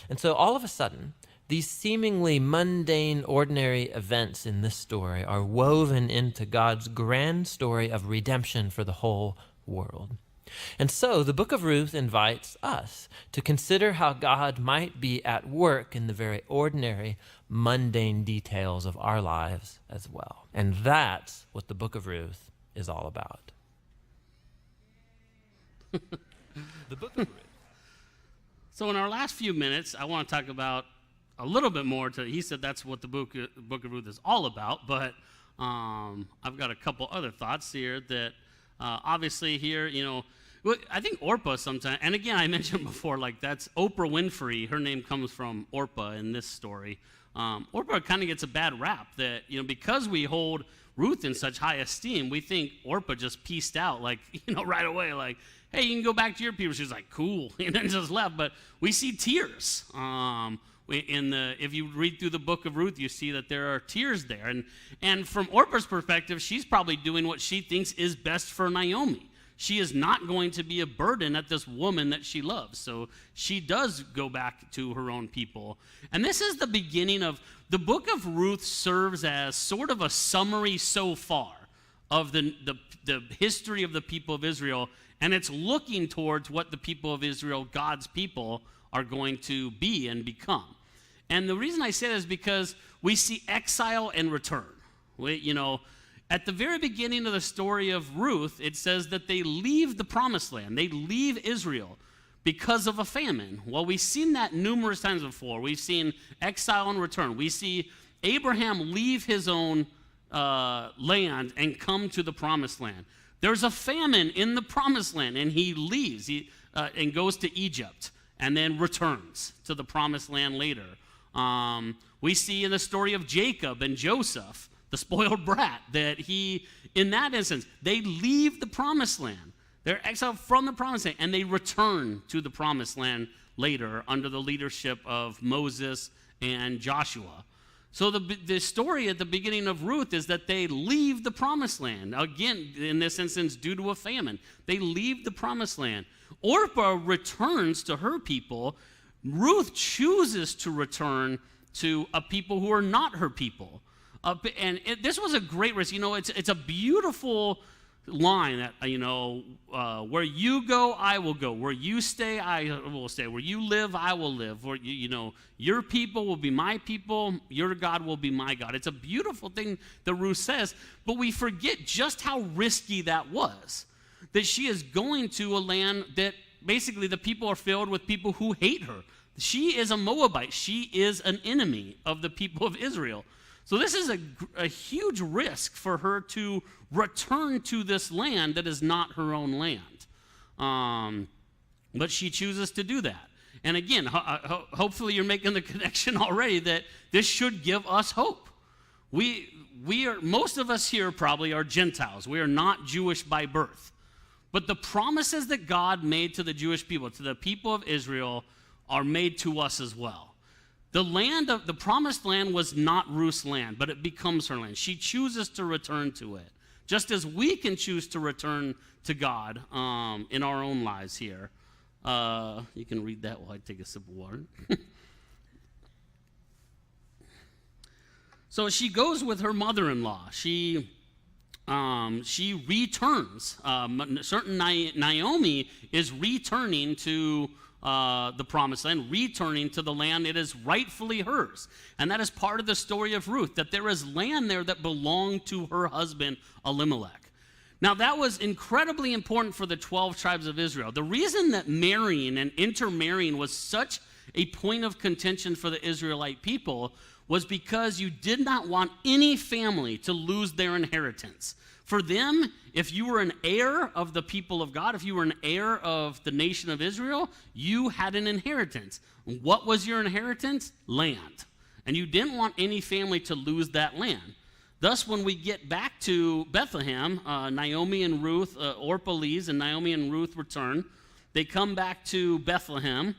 And so all of a sudden, these seemingly mundane, ordinary events in this story are woven into God's grand story of redemption for the whole world. And so the book of Ruth invites us to consider how God might be at work in the very ordinary, mundane details of our lives as well. And that's what the book of Ruth is all about. The book of Ruth. So in our last few minutes, I want to talk about a little bit more. He said that's what the book of Ruth is all about, but I've got a couple other thoughts here that obviously here, I think Orpah sometimes, and again, I mentioned before, like that's Oprah Winfrey. Her name comes from Orpah in this story. Orpah kind of gets a bad rap that, because we hold Ruth in such high esteem, we think Orpah just pieced out, like, right away, like, hey, you can go back to your people. She's like, cool, and then just left. But we see tears. If you read through the book of Ruth, you see that there are tears there. And from Orpah's perspective, she's probably doing what she thinks is best for Naomi. She is not going to be a burden at this woman that she loves. So she does go back to her own people. And this is the beginning of, the book of Ruth serves as sort of a summary so far of the history of the people of Israel. And it's looking towards what the people of Israel, God's people, are going to be and become. And the reason I say that is because we see exile and return. At the very beginning of the story of Ruth, it says that they leave the promised land. They leave Israel because of a famine. Well, we've seen that numerous times before. We've seen exile and return. We see Abraham leave his own land and come to the promised land. There's a famine in the promised land, and he leaves and goes to Egypt and then returns to the promised land later. We see in the story of Jacob and Joseph, the spoiled brat, that in that instance, they leave the promised land. They're exiled from the promised land, and they return to the promised land later under the leadership of Moses and Joshua. So the story at the beginning of Ruth is that they leave the promised land. Again, in this instance, due to a famine. They leave the promised land. Orpah returns to her people. Ruth chooses to return to a people who are not her people. This was a great risk. It's a beautiful line that, where you go, I will go. Where you stay, I will stay. Where you live, I will live. Where, your people will be my people. Your God will be my God. It's a beautiful thing that Ruth says, but we forget just how risky that was. That she is going to a land that basically the people are filled with people who hate her. She is a Moabite. She is an enemy of the people of Israel. So this is a huge risk for her to return to this land that is not her own land. But she chooses to do that. And again, hopefully you're making the connection already that this should give us hope. Most of us here probably are Gentiles. We are not Jewish by birth. But the promises that God made to the Jewish people, to the people of Israel, are made to us as well. The promised land was not Ruth's land, but it becomes her land. She chooses to return to it, just as we can choose to return to God in our own lives here. You can read that while I take a sip of water. So she goes with her mother-in-law. She returns. Certain Naomi is returning to the promised land, returning to the land that is rightfully hers. And that is part of the story of Ruth, that there is land there that belonged to her husband Elimelech. Now that was incredibly important for the 12 tribes of Israel. The reason that marrying and intermarrying was such a point of contention for the Israelite people was because you did not want any family to lose their inheritance. For them, if you were an heir of the people of God, if you were an heir of the nation of Israel, you had an inheritance. What was your inheritance? Land. And you didn't want any family to lose that land. Thus, when we get back to Bethlehem, Naomi and Ruth, Orpah leaves, and Naomi and Ruth return. They come back to Bethlehem,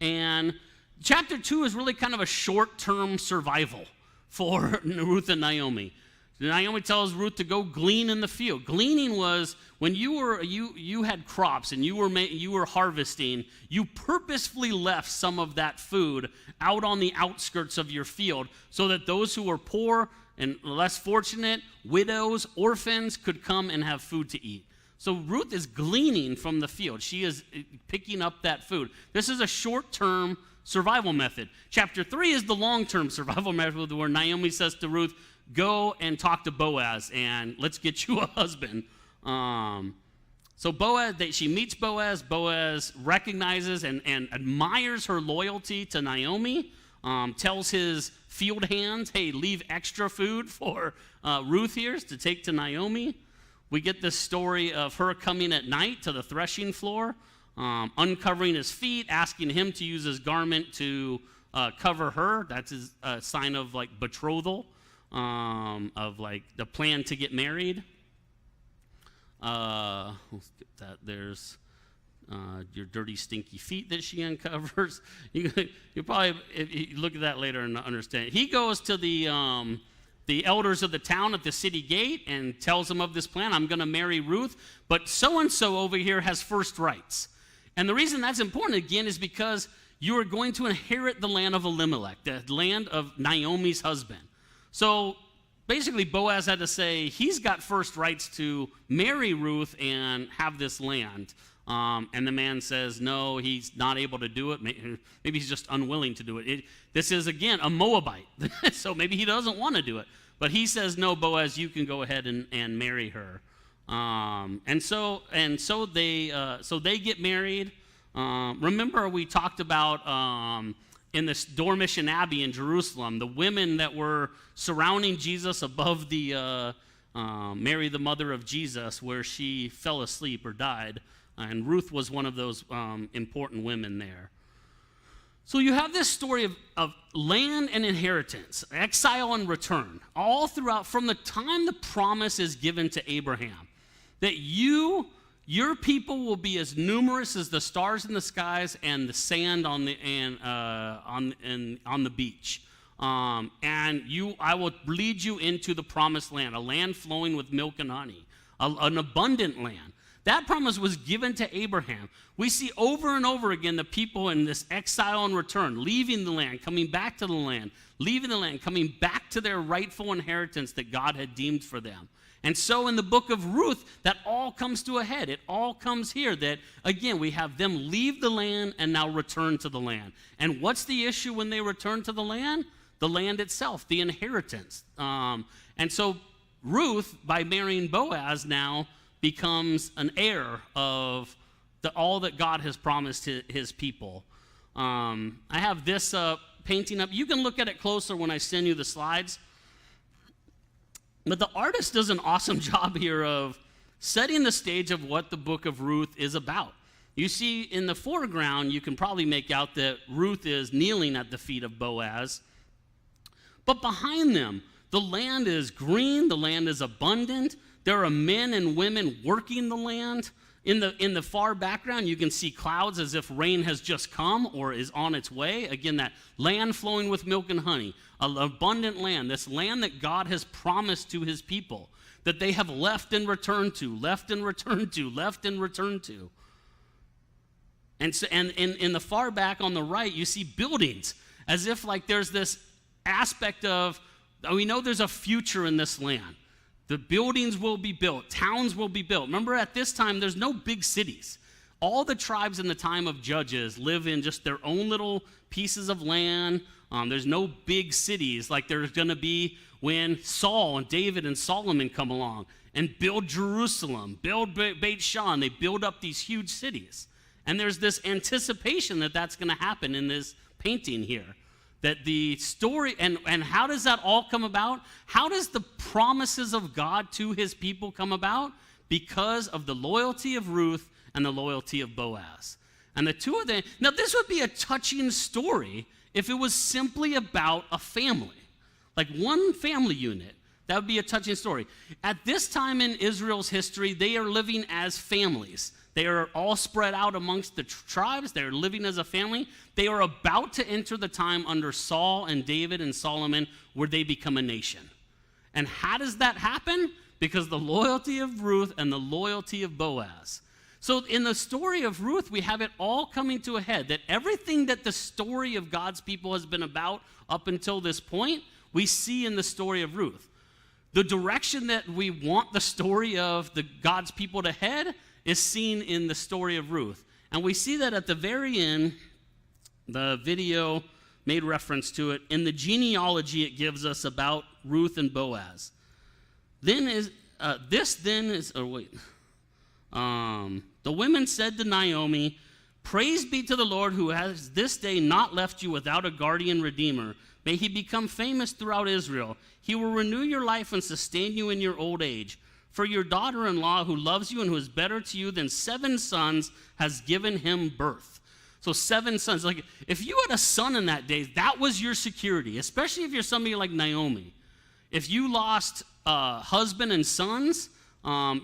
and chapter 2 is really kind of a short-term survival for Ruth and Naomi. Naomi tells Ruth to go glean in the field. Gleaning was when you had crops and you were harvesting, you purposefully left some of that food out on the outskirts of your field so that those who were poor and less fortunate, widows, orphans, could come and have food to eat. So Ruth is gleaning from the field. She is picking up that food. This is a short-term survival method. Chapter 3 is the long-term survival method where Naomi says to Ruth, go and talk to Boaz and let's get you a husband. So Boaz, she meets Boaz. Boaz recognizes and admires her loyalty to Naomi. Tells his field hands, hey, leave extra food for Ruth here to take to Naomi. We get this story of her coming at night to the threshing floor, uncovering his feet, asking him to use his garment to cover her. That's his sign of like betrothal. Of like the plan to get married. Let's get that. There's your dirty, stinky feet that she uncovers. You probably, if you look at that later and understand. He goes to the elders of the town at the city gate and tells them of this plan. I'm going to marry Ruth, but so-and-so over here has first rights. And the reason that's important, again, is because you are going to inherit the land of Elimelech, the land of Naomi's husband. So basically Boaz had to say he's got first rights to marry Ruth and have this land. And the man says, no, he's not able to do it. Maybe he's just unwilling to do it. This is, again, a Moabite. So maybe he doesn't want to do it. But he says, no, Boaz, you can go ahead and marry her. And so they get married. Remember we talked about in this Dormition Abbey in Jerusalem, the women that were surrounding Jesus above the Mary, the mother of Jesus, where she fell asleep or died. And Ruth was one of those important women there. So you have this story of land and inheritance, exile and return, all throughout from the time the promise is given to Abraham, that your people will be as numerous as the stars in the skies and the sand on the beach. I will lead you into the promised land, a land flowing with milk and honey, an abundant land. That promise was given to Abraham. We see over and over again the people in this exile and return, leaving the land, coming back to the land, leaving the land, coming back to their rightful inheritance that God had deemed for them. And so in the book of Ruth, that all comes to a head. It all comes here that, again, we have them leave the land and now return to the land. And what's the issue when they return to the land? The land itself, the inheritance. And so Ruth, by marrying Boaz now, becomes an heir of all that God has promised his people. I have this painting up. You can look at it closer when I send you the slides. But the artist does an awesome job here of setting the stage of what the book of Ruth is about. You see in the foreground, you can probably make out that Ruth is kneeling at the feet of Boaz. But behind them, the land is green, the land is abundant. There are men and women working the land. In the far background, you can see clouds as if rain has just come or is on its way. Again, that land flowing with milk and honey, an abundant land, this land that God has promised to his people, that they have left and returned to, left and returned to, left and returned to. And in the far back on the right, you see buildings, as if like there's this aspect of, we know there's a future in this land. The buildings will be built. Towns will be built. Remember, at this time, there's no big cities. All the tribes in the time of Judges live in just their own little pieces of land. There's no big cities like there's going to be when Saul and David and Solomon come along and build Jerusalem, build Beit Shan. They build up these huge cities. And there's this anticipation that that's going to happen in this painting here. That the story, and how does that all come about? How does the promises of God to his people come about? Because of the loyalty of Ruth and the loyalty of Boaz. And the two of them, now this would be a touching story if it was simply about a family, like one family unit. That would be a touching story. At this time in Israel's history, they are living as families. They are all spread out amongst the tribes. They are living as a family. They are about to enter the time under Saul and David and Solomon where they become a nation. And how does that happen? Because the loyalty of Ruth and the loyalty of Boaz. So in the story of Ruth, we have it all coming to a head, that everything that the story of God's people has been about up until this point, we see in the story of Ruth. The direction that we want the story of God's people to head is seen in the story of Ruth. And we see that at the very end, the video made reference to it. In the genealogy it gives us about Ruth and Boaz. The women said to Naomi, "Praise be to the Lord who has this day not left you without a guardian redeemer. May he become famous throughout Israel. He will renew your life and sustain you in your old age. For your daughter-in-law who loves you and who is better to you than 7 sons has given him birth." So 7 sons. Like if you had a son in that day, that was your security, especially if you're somebody like Naomi. If you lost husband and sons,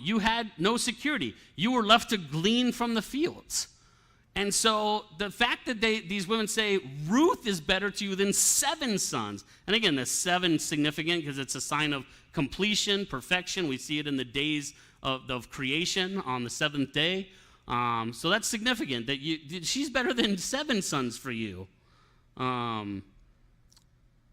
you had no security. You were left to glean from the fields. And so the fact that these women say, Ruth is better to you than 7 sons. And again, the 7 is significant because it's a sign of completion, perfection. We see it in the days of creation on the 7th day. So that's significant that she's better than 7 sons for you. And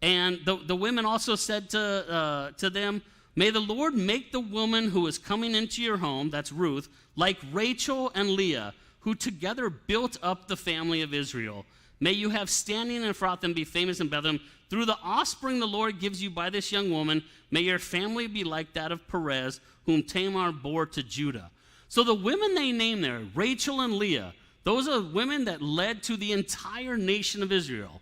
the women also said to them, "May the Lord make the woman who is coming into your home," that's Ruth, "like Rachel and Leah, who together built up the family of Israel. May you have standing in Ephrath and be famous in Bethlehem. Through the offspring the Lord gives you by this young woman, may your family be like that of Perez, whom Tamar bore to Judah." So the women they name there, Rachel and Leah, those are women that led to the entire nation of Israel.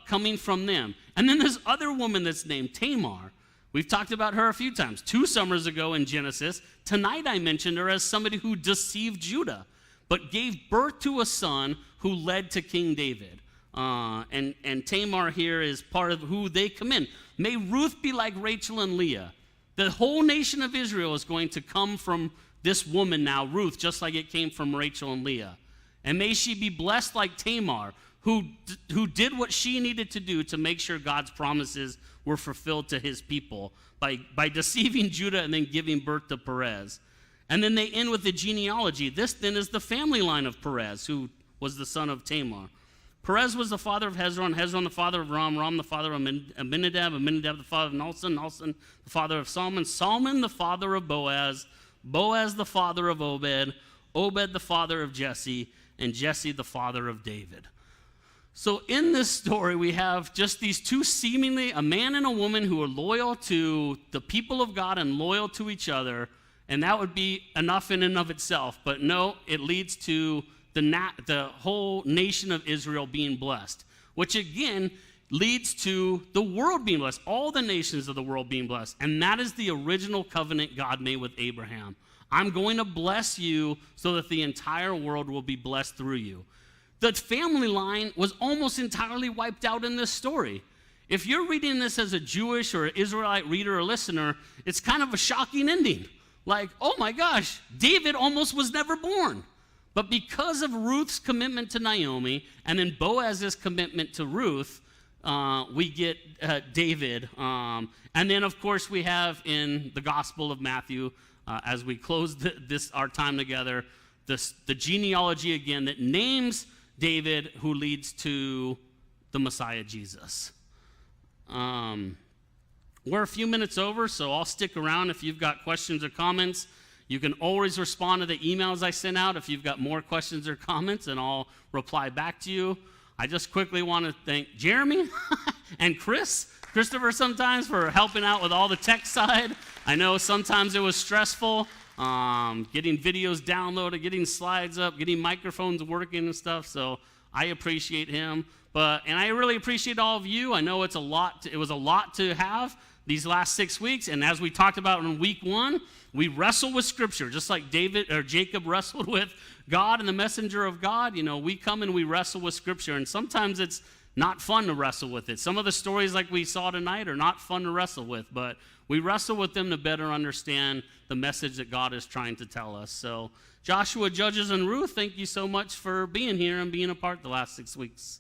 coming from them. And then this other woman that's named Tamar. We've talked about her a few times. 2 summers ago in Genesis. Tonight I mentioned her as somebody who deceived Judah, but gave birth to a son who led to King David. And Tamar here is part of who they come in. May Ruth be like Rachel and Leah. The whole nation of Israel is going to come from this woman now, Ruth, just like it came from Rachel and Leah. And may she be blessed like Tamar, who did what she needed to do to make sure God's promises were fulfilled to his people by deceiving Judah and then giving birth to Perez. And then they end with the genealogy. This then is the family line of Perez, who was the son of Tamar. Perez was the father of Hezron, Hezron the father of Ram, Ram the father of Amminadab, Amminadab the father of Nahshon, Nahshon the father of Salmon, Salmon the father of Boaz, Boaz the father of Obed, Obed the father of Jesse, and Jesse the father of David. So in this story, we have just these two seemingly, a man and a woman who are loyal to the people of God and loyal to each other, and that would be enough in and of itself. But no, it leads to the whole nation of Israel being blessed, which again leads to the world being blessed, all the nations of the world being blessed. And that is the original covenant God made with Abraham. I'm going to bless you so that the entire world will be blessed through you. The family line was almost entirely wiped out in this story. If you're reading this as a Jewish or Israelite reader or listener, it's kind of a shocking ending. Like, oh my gosh, David almost was never born. But because of Ruth's commitment to Naomi and then Boaz's commitment to Ruth, we get David. And then, of course, we have in the Gospel of Matthew, as we close our time together, the genealogy again that names David, who leads to the Messiah, Jesus. We're a few minutes over, so I'll stick around if you've got questions or comments. You can always respond to the emails I sent out if you've got more questions or comments, and I'll reply back to you. I just quickly want to thank Jeremy and Christopher sometimes for helping out with all the tech side. I know sometimes it was stressful, getting videos downloaded, getting slides up, getting microphones working and stuff, so I appreciate him. And I really appreciate all of you. I know it was a lot to have these last 6 weeks, and as we talked about in week 1, we wrestle with Scripture, just like Jacob wrestled with God and the messenger of God. You know, we come and we wrestle with Scripture, and sometimes it's not fun to wrestle with it. Some of the stories like we saw tonight are not fun to wrestle with, but we wrestle with them to better understand the message that God is trying to tell us. So, Joshua, Judges, and Ruth, thank you so much for being here and being a part the last 6 weeks.